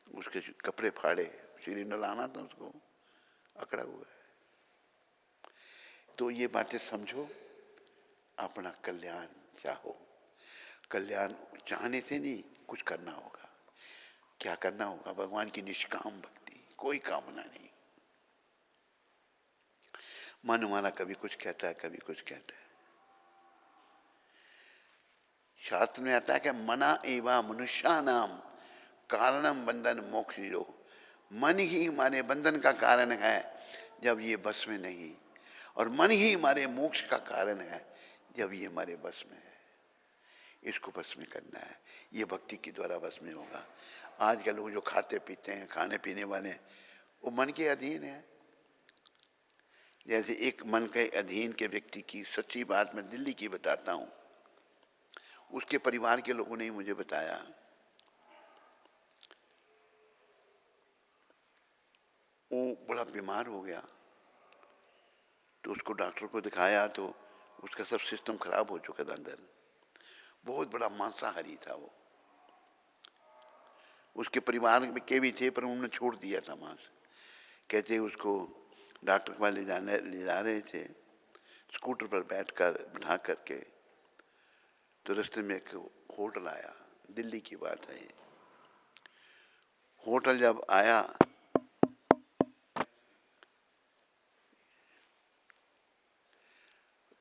उसके कपड़े फाड़े, शरीर नहलाना था उसको, अकड़ा हुआ है। तो ये बातें समझो, अपना कल्याण चाहो। कल्याण चाहने से नहीं, कुछ करना होगा। क्या करना होगा? भगवान की निष्काम भक्ति, कोई कामना नहीं। मन हमारा कभी कुछ कहता है, कभी कुछ कहता है। शास्त्र में आता है कि मना एवा मनुष्यानाम कारणम बंधन मोक्षिरो। मन ही हमारे बंधन का कारण है जब ये बस में नहीं, और मन ही हमारे मोक्ष का कारण है जब ये हमारे बस में है। इसको बस में करना है, ये भक्ति के द्वारा बस में होगा। आज के लोग जो खाते पीते हैं, खाने पीने वाले, वो मन के अधीन है। जैसे एक मन के अधीन के व्यक्ति की सच्ची बात मैं दिल्ली की बताता हूँ। उसके परिवार के लोगों ने मुझे बताया, वो बड़ा बीमार हो गया, तो उसको डॉक्टर को दिखाया तो उसका सब सिस्टम खराब हो चुका था अंदर। बहुत बड़ा मांसाहारी था वो। उसके परिवार के भी थे, पर उन्होंने छोड़ दिया था मांस। कहते उसको डॉक्टर के पास ले जा रहे थे, स्कूटर पर बैठा करके, तो रास्ते में एक होटल आया। दिल्ली की बात है। होटल जब आया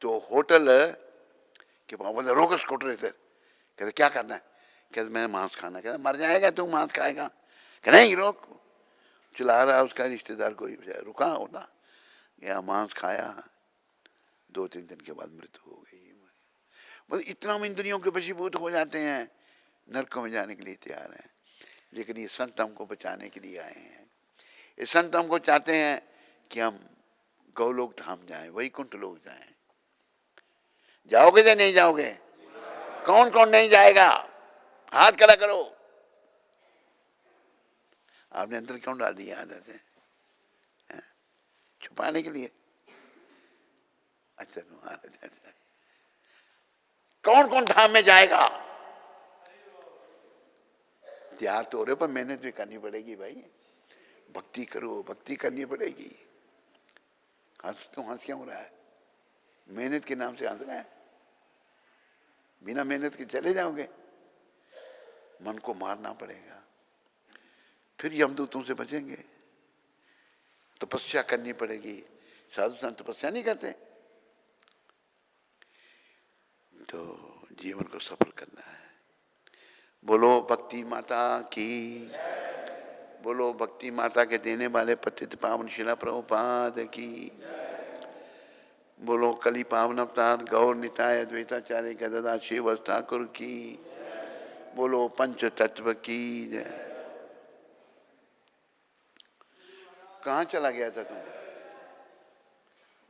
तो होटल के पास बोले रोको स्कूटर इधर। कहते क्या करना है? कहते मैं मांस खाना। कहते मर जाएगा तू, मांस खाएगा? कहते नहीं रोक। चला रहा उसका रिश्तेदार कोई, रुका होता, या मांस खाया, 2-3 दिन के बाद मृत्यु हो गई। बस इतना हम इंद्रियों के वशीभूत हो जाते हैं, नरकों में जाने के लिए तैयार हैं। लेकिन ये संत हमको बचाने के लिए आए हैं। ये संत हमको चाहते हैं कि हम गौलोक धाम जाएं, वैकुंठ लोक जाएं। जाओगे या नहीं जाओगे? कौन कौन नहीं जाएगा? हाथ खड़ा करो। आपने अंदर क्यों डाल दिया आदत है? छुपाने के लिए? अच्छा, कौन कौन धाम में जाएगा? तैयार तो हो रहे, पर मेहनत भी करनी पड़ेगी भाई। भक्ति करो, भक्ति करनी पड़ेगी। हंस क्यों हो रहा है? मेहनत के नाम से हंस रहा है? बिना मेहनत के चले जाओगे? मन को मारना पड़ेगा, फिर यमदूतों से बचेंगे। तपस्या करनी पड़ेगी। साधु संत तपस्या नहीं करते। तो जीवन को सफल करना है। बोलो भक्ति माता की, बोलो भक्ति माता के देने वाले पतित पावन शिला प्रभुपाद की, बोलो कली पावन अवतार गौर निताय अद्वैताचार्य गदाधर शिव ठाकुर की, बोलो पंच तत्व की जय। कहाँ चला गया था तुम?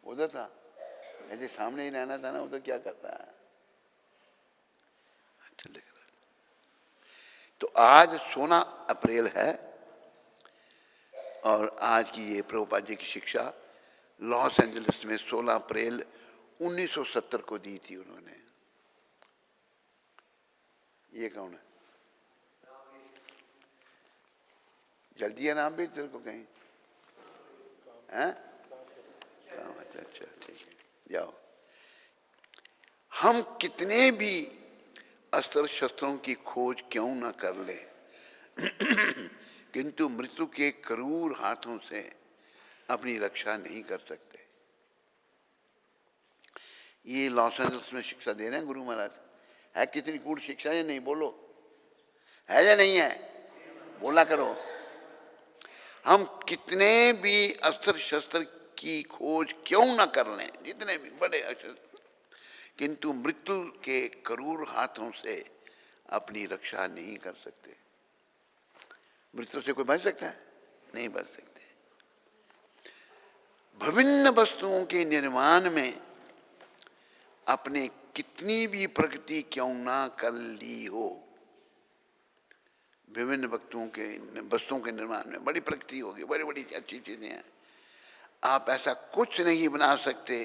उधर था, ऐसे सामने ही रहना था ना। उधर क्या करता है? तो आज 16 अप्रैल है, और आज की ये प्रभुपाद जी की शिक्षा लॉस एंजलिस में 16 अप्रैल 1970 को दी थी उन्होंने। ये कौन है? जल्दी है नाम भी तेरे को कहीं हैं? अच्छा ठीक है, जाओ। हम कितने भी अस्त्र शस्त्रों की खोज क्यों ना कर ले, किंतु मृत्यु के क्रूर हाथों से अपनी रक्षा नहीं कर सकते। ये लॉस एंजल्स में शिक्षा दे रहे हैं गुरु महाराज। है कितनी कूट शिक्षा है नहीं? बोलो, है या नहीं है? बोला करो। हम कितने भी अस्त्र शस्त्र की खोज क्यों ना कर लें, जितने भी बड़े अस्त्र, किंतु मृत्यु के क्रूर हाथों से अपनी रक्षा नहीं कर सकते। मृत्यु से कोई बच सकता है? नहीं बच सकते। विभिन्न वस्तुओं के निर्माण में अपने कितनी भी प्रगति क्यों ना कर ली हो, विभिन्न वस्तुओं के निर्माण में बड़ी प्रगति होगी, बड़ी बड़ी अच्छी चीजें हैं, आप ऐसा कुछ नहीं बना सकते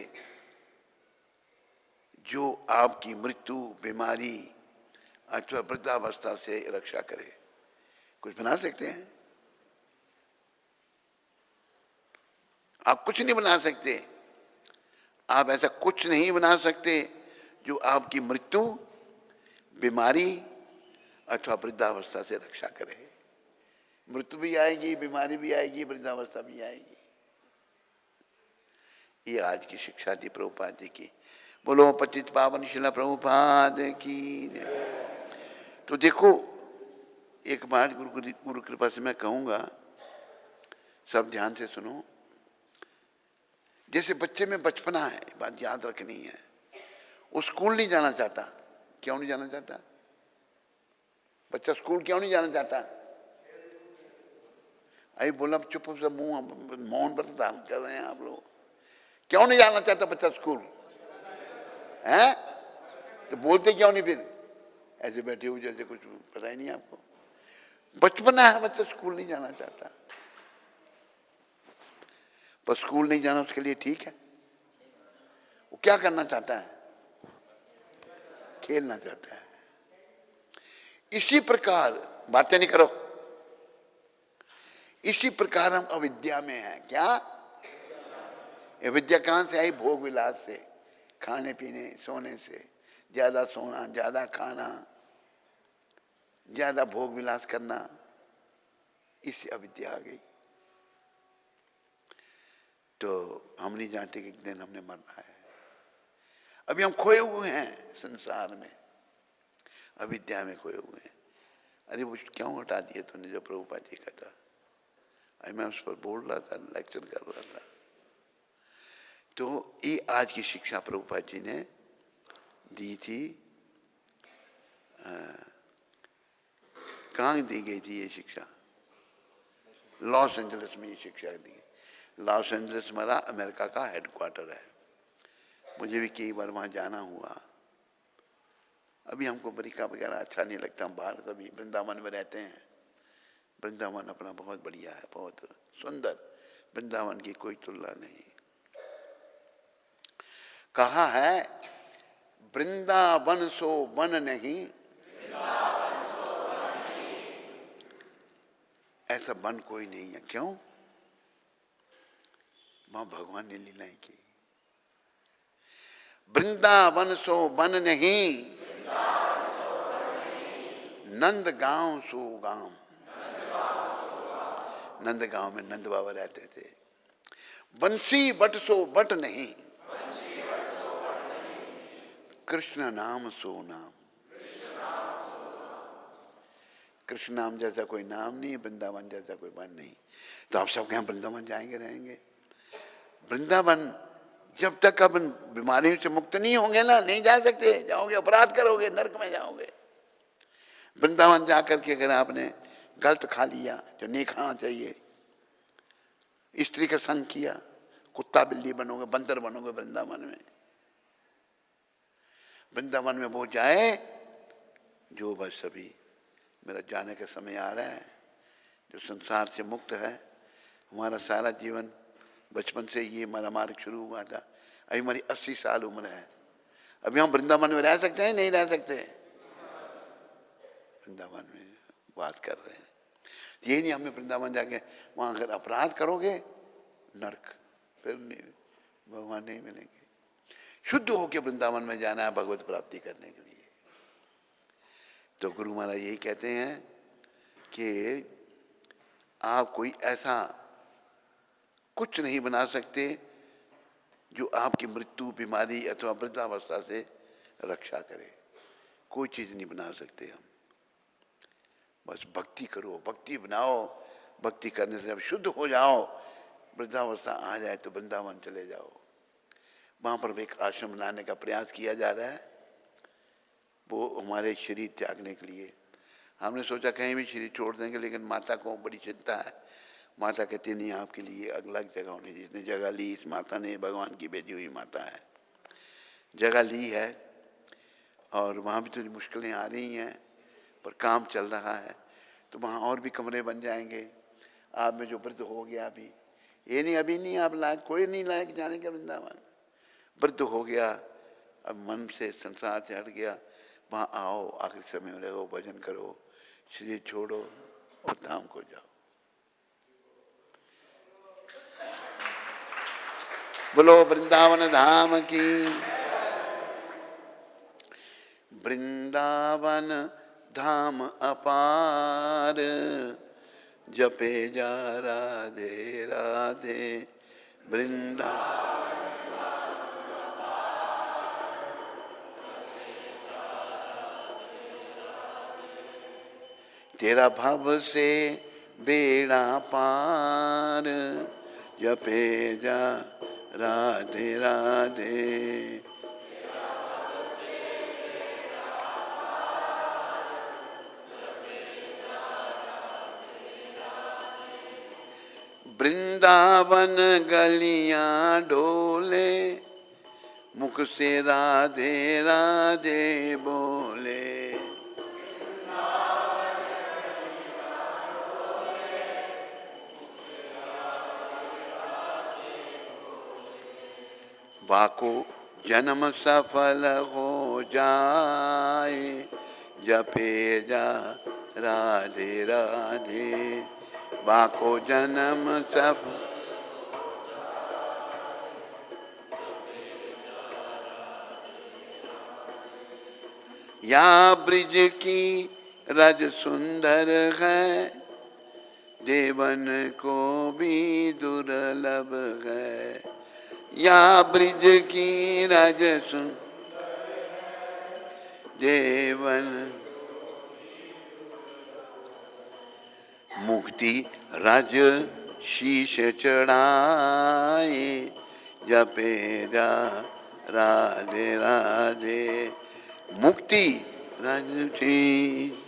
जो आपकी मृत्यु, बीमारी अथवा वृद्धावस्था से रक्षा करे। कुछ बना सकते हैं? आप कुछ नहीं बना सकते। आप ऐसा कुछ नहीं बना सकते जो आपकी मृत्यु, बीमारी अथवा वृद्धावस्था से रक्षा करे। मृत्यु भी आएगी, बीमारी भी आएगी, वृद्धावस्था भी आएगी। ये आज की शिक्षा थी प्रभुपाद जी की। बोलो पतित पावन शिला प्रभुपाद की। तो देखो, एक बात गुरु कृपा से मैं कहूंगा, सब ध्यान से सुनो। जैसे बच्चे में बचपना है, बात याद रखनी है। वो स्कूल नहीं जाना चाहता। क्यों नहीं जाना चाहता? बच्चा स्कूल क्यों नहीं जाना चाहता? अरे बोला चुप से मुंह मौन व्रत धारण कर रहे हैं आप लोग। क्यों नहीं जाना चाहता बच्चा स्कूल? हैं? तो बोलते क्यों नहीं फिर? ऐसे बैठे हुए जैसे कुछ पता ही नहीं आपको। बचपना है, बच्चा स्कूल नहीं जाना चाहता। पर स्कूल नहीं जाना उसके लिए ठीक है। वो क्या करना चाहता है? खेलना चाहता है। इसी प्रकार, बातें नहीं करो, इसी प्रकार हम अविद्या में हैं। क्या? ये विद्या कहां से आई? भोग विलास से, खाने पीने सोने से। ज्यादा सोना, ज्यादा खाना, ज्यादा भोग विलास करना, इससे अविद्या आ गई। तो हम नहीं जानते कि एक दिन हमने मरना है। अभी हम खोए हुए हैं संसार में, अविद्या में खोए हुए हैं। अरे वो क्यों हटा दिया तूने जो प्रभुपाद जी का था? अरे मैं उस पर बोल रहा था, लेक्चर कर रहा था। तो ये आज की शिक्षा प्रभुपाद जी ने दी थी। कहाँ दी गई थी ये शिक्षा? लॉस एंजलिस में ये शिक्षा दी। लॉस एंजलिस हमारा अमेरिका का हेडक्वार्टर है। मुझे भी कई बार वहाँ जाना हुआ। अभी हमको अमेरिका वगैरह अच्छा नहीं लगता, हम भारत अभी वृंदावन में रहते हैं। वृंदावन अपना बहुत बढ़िया है, बहुत सुंदर। वृंदावन की कोई तुलना नहीं। कहा है वृंदावन सो वन नहीं, ऐसा वन कोई नहीं है। क्यों? वहां भगवान ने लीलाएं की। वृंदावन सो वन नहीं, नंद गांव सो गांव। नंद गांव में नंद बाबा रहते थे। बंसी बट सो बट नहीं, कृष्ण नाम सो नाम। कृष्ण नाम जैसा कोई नाम नहीं, वृंदावन जैसा कोई वन नहीं। तो आप सब कहाँ वृंदावन जाएंगे, रहेंगे? वृंदावन जब तक अपन बीमारियों से मुक्त नहीं होंगे ना, नहीं जा सकते। जाओगे अपराध करोगे, नरक में जाओगे। वृंदावन जाकर के अगर आपने गलत खा लिया जो नहीं खाना चाहिए, स्त्री का संग किया, कुत्ता बिल्ली बनोगे, बंदर बनोगे वृंदावन में। वृंदावन में वो जाए जो बस अभी मेरा जाने का समय आ रहा है, जो संसार से मुक्त है। हमारा सारा जीवन बचपन से ये हमारा मार्ग शुरू हुआ था। अभी हमारी 80 साल उम्र है। अभी हम वृंदावन में रह सकते हैं? नहीं रह सकते। वृंदावन में बात कर रहे हैं। ये नहीं हमें वृंदावन जाके वहां अगर अपराध करोगे नरक, फिर नहीं, भगवान नहीं मिलेंगे। शुद्ध होकर वृंदावन में जाना है भगवत प्राप्ति करने के लिए। तो गुरु महाराज यही कहते हैं कि आप कोई ऐसा कुछ नहीं बना सकते जो आपकी मृत्यु, बीमारी अथवा वृद्धावस्था से रक्षा करे। कोई चीज नहीं बना सकते हम। बस भक्ति करो, भक्ति बनाओ। भक्ति करने से जब शुद्ध हो जाओ, वृद्धावस्था आ जाए तो वृंदावन चले जाओ। वहां पर एक आश्रम बनाने का प्रयास किया जा रहा है, वो हमारे शरीर त्यागने के लिए। हमने सोचा कहीं भी शरीर छोड़ देंगे, लेकिन माता को बड़ी चिंता है। माता कहती नहीं, आपके लिए अलग जगह होनी चाहिए। जिसने जगह ली, इस माता ने, भगवान की भेजी हुई माता है, जगह ली है। और वहाँ भी थोड़ी मुश्किलें आ रही हैं, पर काम चल रहा है, तो वहाँ और भी कमरे बन जाएंगे। आप में जो वृद्ध हो गया, अभी ये नहीं, अभी नहीं आप लायक, कोई नहीं लायक जाने का वृंदावन। वृद्ध हो गया, अब मन से संसार से हट गया, वहाँ आओ, आखिरी समय में रहो, भजन करो, शरीर छोड़ो और धाम को जाओ। बोलो वृंदावन धाम की। वृंदावन धाम अपार, जपे जा राधे राधे। वृंदावन तेरा भव से बेड़ा पार, जपे जा राधे राधे। वृंदावन गलियां डोले, मुख से राधे राधे बोले। वाको जन्म सफल हो जाए, जपे जा राधे राधे। वाको जन्म सफल, या ब्रिज की रज सुंदर है, देवन को भी दुर्लभ है। या ब्रिज की रज सुंदर है, देवन मुक्ति रज शीश चढ़ाए, जपे जा राधे राधे। मुक्ति रज शीश,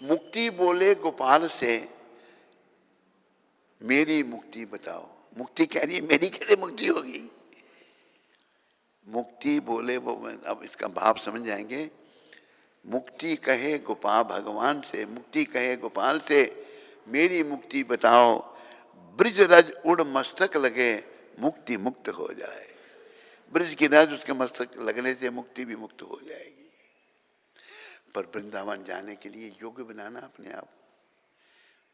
मुक्ति बोले गोपाल से, मेरी मुक्ति बताओ। मुक्ति कह रही है, मेरी कैसे मुक्ति होगी? मुक्ति बोले वो, अब इसका भाव समझ जाएंगे। मुक्ति कहे गोपाल भगवान से, मुक्ति कहे गोपाल से, मेरी मुक्ति बताओ। ब्रिज रज उड़ मस्तक लगे, मुक्ति मुक्त हो जाए। ब्रिज की रज उसके मस्तक लगने से मुक्ति भी मुक्त हो जाएगी। पर वृंदावन जाने के लिए योग्य बनाना अपने आप।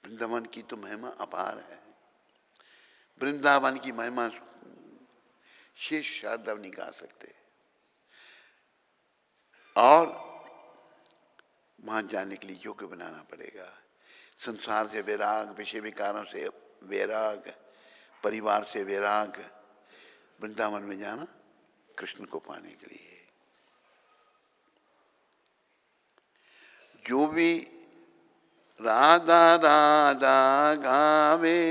वृंदावन की तो महिमा अपार है। वृंदावन की महिमा शेष शारदा नहीं गा सकते। और वहां जाने के लिए योग्य बनाना पड़ेगा। संसार से वैराग, विषय विकारों से वैराग, परिवार से वैराग, वृंदावन में जाना कृष्ण को पाने के लिए। जो भी राधा राधा गावे,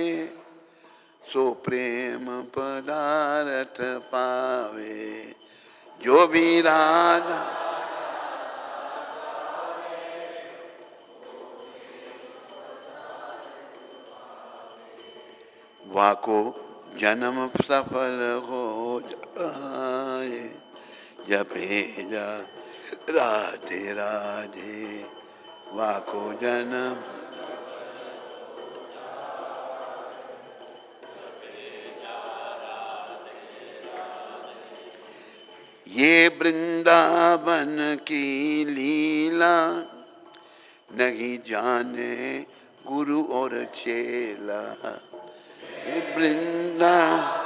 सो प्रेम पदार्थ पावे। जो भी राधा वाको जन्म सफल हो जाए, जपे जा राधे राधे। वाको जन्म, ये वृंदावन की लीला, नहीं जाने गुरु और चेला। ये वृंदावन,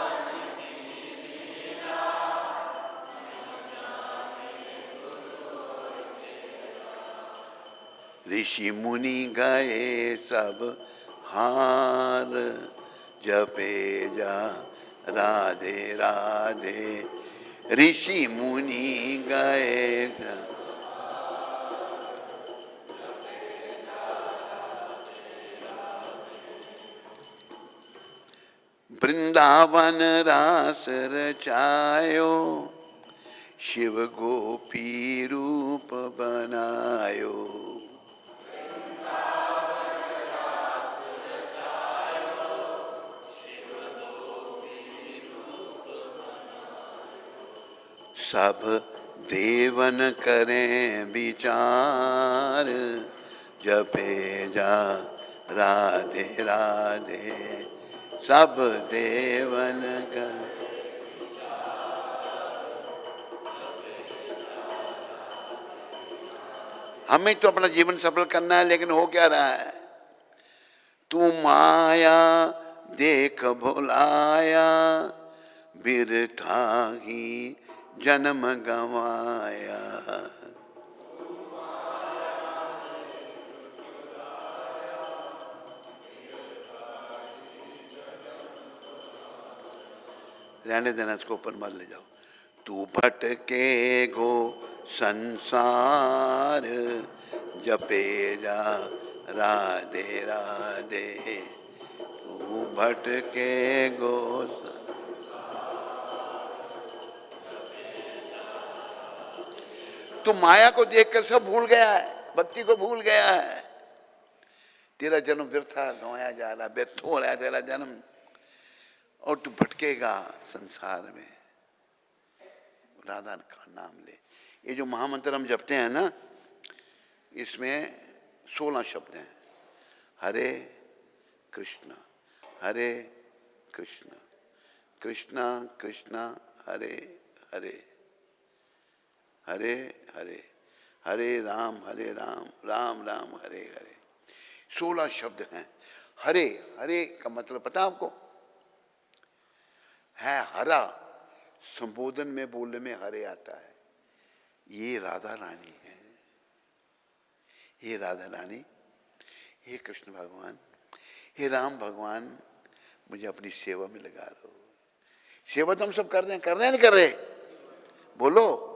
ऋषि मुनि गए सब हार, जपे जा राधे राधे। ऋषि मुनि गए सब, वृंदावन रास रचायो, शिव गोपी रूप बनायो। सब देवन करें विचार, जपे जा राधे राधे। सब देवन कर, हमें तो अपना जीवन सफल करना है, लेकिन हो क्या रहा है? तू माया देख भुलाया, बिरथा ही जन्म गवाया। रहने देना, इसको ऊपर मत ले जाओ। तू भटके गो संसार, जपे जा राधे राधे। तू भटके गो, तू माया को देखकर सब भूल गया है, भक्ति को भूल गया है। तेरा जन्म व्यर्था गंवाया जा रहा, व्यर्थ हो रहा है तेरा जन्म, और तू भटकेगा संसार में। राधा का नाम ले। ये जो महामंत्र हम जपते हैं ना, इसमें 16 शब्द हैं। हरे कृष्णा हरे कृष्णा कृष्णा कृष्णा हरे हरे, हरे हरे, हरे राम राम राम हरे हरे। 16 शब्द हैं। हरे, हरे का मतलब पता आपको है? हरा, संबोधन में बोलने में हरे आता है। ये राधा रानी है, हे राधा रानी, हे कृष्ण भगवान, हे राम भगवान, मुझे अपनी सेवा में लगा लो। सेवा तो हम सब कर रहे हैं नहीं कर रहे? बोलो,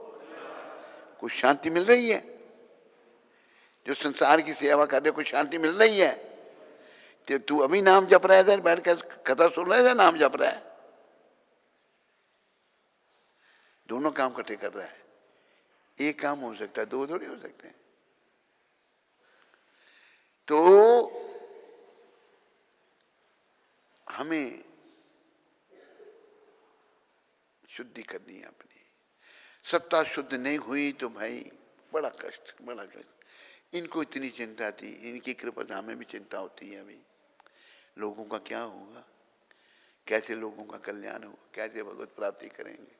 कुछ शांति मिल रही है? जो संसार की सेवा कर रहे, कुछ शांति मिल रही है? तो तू अभी नाम जप रहा है, बैठ कर कथा सुन रहा है, नाम जप रहा है, दोनों काम इकट्ठे कर रहा है। एक काम हो सकता है, दो थोड़ी हो सकते हैं। तो हमें शुद्धि करनी है अपनी। सत्ता शुद्ध नहीं हुई तो भाई बड़ा कष्ट, बड़ा कष्ट। इनको इतनी चिंता थी, इनकी कृपा से हमें भी चिंता होती है। अभी लोगों का क्या होगा, कैसे लोगों का कल्याण होगा, कैसे भगवत प्राप्ति करेंगे।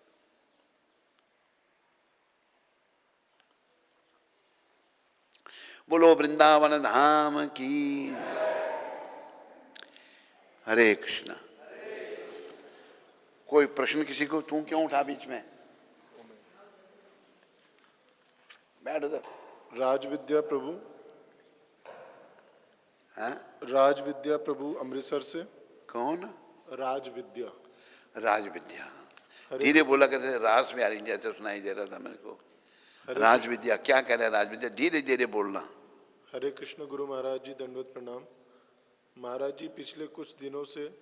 बोलो वृंदावन धाम की। हरे कृष्णा। कोई प्रश्न किसी को? तू क्यों उठा बीच में? बैठ उधर। राज विद्या प्रभु। हाँ? राज विद्या प्रभु अमृतसर से। कौन? राज विद्या। राज विद्या। धीरे बोला करते, रास में आ रही जैसे सुनाई दे रहा था मेरे को। राज विद्या क्या कह रहा है? राज विद्या धीरे धीरे बोलना। हरे कृष्ण गुरु महाराज जी, दंडवत प्रणाम। महाराज जी, पिछले कुछ दिनों से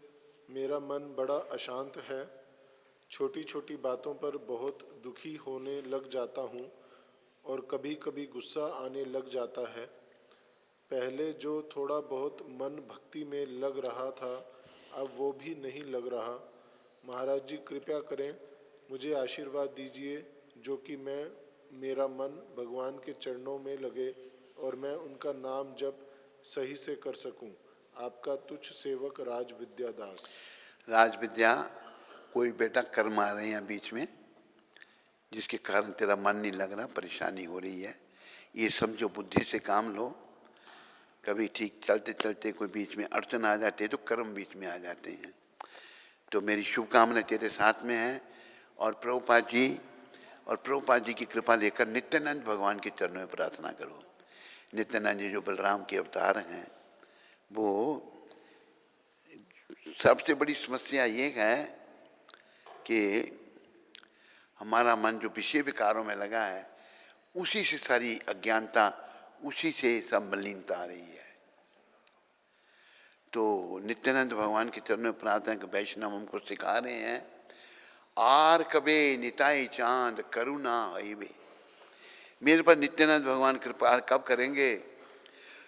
मेरा मन बड़ा अशांत है। छोटी छोटी बातों पर बहुत दुखी होने लग जाता हूँ और कभी कभी गुस्सा आने लग जाता है। पहले जो थोड़ा बहुत मन भक्ति में लग रहा था, अब वो भी नहीं लग रहा। महाराज जी कृपया करें, मुझे आशीर्वाद दीजिए जो कि मेरा मन भगवान के चरणों में लगे और मैं उनका नाम जप सही से कर सकूं। आपका तुच्छ सेवक राज विद्या दास। राज विद्या, कोई बेटा कर्म आ रहे हैं बीच में जिसके कारण तेरा मन नहीं लग रहा, परेशानी हो रही है। ये समझो, बुद्धि से काम लो। कभी ठीक चलते चलते कोई बीच में अड़चन आ जाती है तो कर्म बीच में आ जाते हैं। तो मेरी शुभकामना तेरे साथ में है। और प्रभुपाद जी की कृपा लेकर नित्यानंद भगवान के चरणों में प्रार्थना करो। नित्यानंद जी जो बलराम के अवतार हैं, वो सबसे बड़ी समस्या ये है कि हमारा मन जो विषय विकारों में लगा है, उसी से सारी अज्ञानता, उसी से सब मलिनता आ रही है। तो नित्यानंद भगवान के चरणों में प्रार्थना के वैष्णव हमको सिखा रहे हैं, आर कबे निताई चांद करुणा हईबे। मेरे पर नित्यानंद भगवान कृपा कब करेंगे?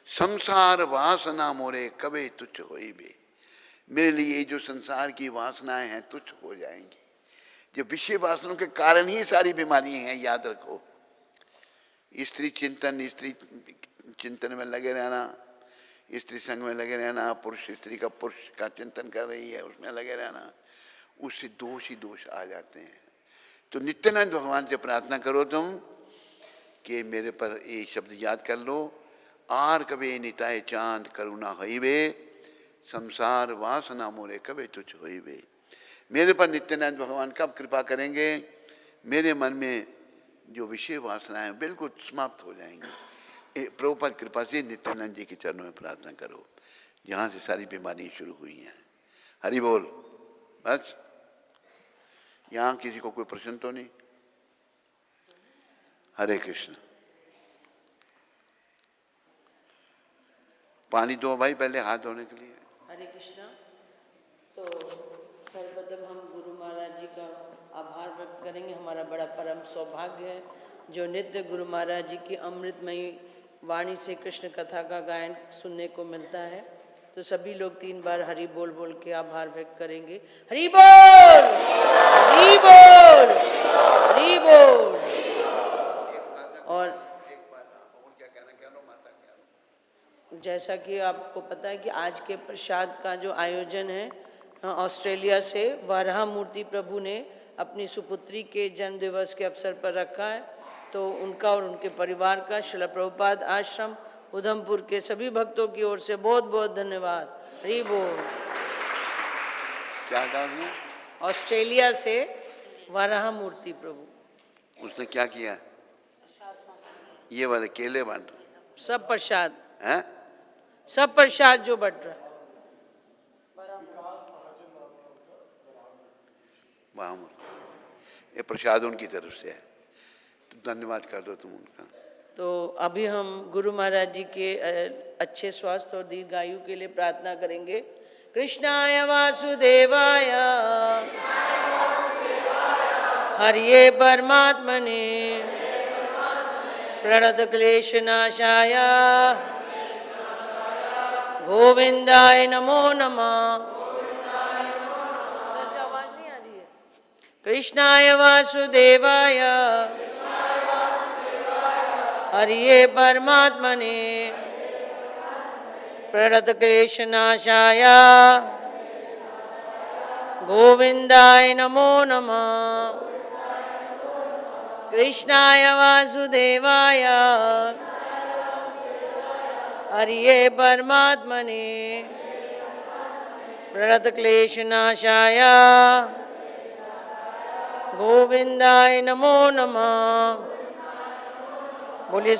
संसार वासना मोरे कबे तुच्छ होइबे। मेरे लिए ये जो संसार की वासनाएं हैं तुच्छ हो जाएंगी। जो विषय वासनाओं के कारण ही सारी बीमारियां हैं, याद रखो। स्त्री चिंतन में लगे रहना, स्त्री संग में लगे रहना, पुरुष स्त्री का पुरुष का चिंतन कर रही है उसमें लगे रहना, उससे दोष ही दोष आ जाते हैं। तो नित्यानंद भगवान से प्रार्थना करो तुम कि मेरे पर ये शब्द याद कर लो, आर कबे निताय चांद करुणा हईबे, संसार वासना मोरे कबे तुच्छ होइबे। मेरे पर नित्यानंद भगवान कब कृपा करेंगे? मेरे मन में जो विषय वासनाएं बिल्कुल समाप्त हो जाएंगी। प्रभुपाद कृपा से नित्यानंद जी के चरणों में प्रार्थना करो, जहाँ से सारी बीमारियां शुरू हुई हैं। हरि बोल। बस यहाँ किसी को कोई प्रश्न तो नहीं? हरे कृष्ण। पानी दो भाई पहले हाथ धोने के लिए। हरे कृष्णा। तो सर्वप्रथम हम गुरु महाराज जी का आभार व्यक्त करेंगे। हमारा बड़ा परम सौभाग्य है जो नित्य गुरु महाराज जी की अमृतमयी वाणी से कृष्ण कथा का गायन सुनने को मिलता है। तो सभी लोग 3 बार हरि बोल बोल के आभार व्यक्त करेंगे। हरि बोल, हरि बोल, हरि बोल। और जैसा कि आपको पता है कि आज के प्रसाद का जो आयोजन है ऑस्ट्रेलिया से वराह मूर्ति प्रभु ने अपनी सुपुत्री के जन्म दिवस के अवसर पर रखा है। तो उनका और उनके परिवार का श्रील प्रभुपाद आश्रम उधमपुर के सभी भक्तों की ओर से बहुत बहुत धन्यवाद। हरि बोल। क्या नाम है? ऑस्ट्रेलिया से वराह मूर्ति प्रभु। उसने क्या किया? ये वाले केले बांट सब प्रसाद हैं? सब प्रसाद जो बट रहा है। वाह, ये प्रसाद उनकी तरफ से है, तो धन्यवाद कर दो तुम उनका। तो अभी हम गुरु महाराज जी के अच्छे स्वास्थ्य और दीर्घायु के लिए प्रार्थना करेंगे। कृष्णाय वासुदेवाय हरिये परमात्मने प्रणत क्लेश नाशाय गोविंदाय नमो नमः। आवाज नहीं आ रही है। कृष्णाय वासुदेवाय हरिये परमात्मने प्रणत क्लेश नाशाय गोविंदाय नमो नमः। कृष्णाय वासुदेवाय हरिये परमात्मने प्रणत क्लेश नाशाय गोविंदाय नमो नमः। बोलिए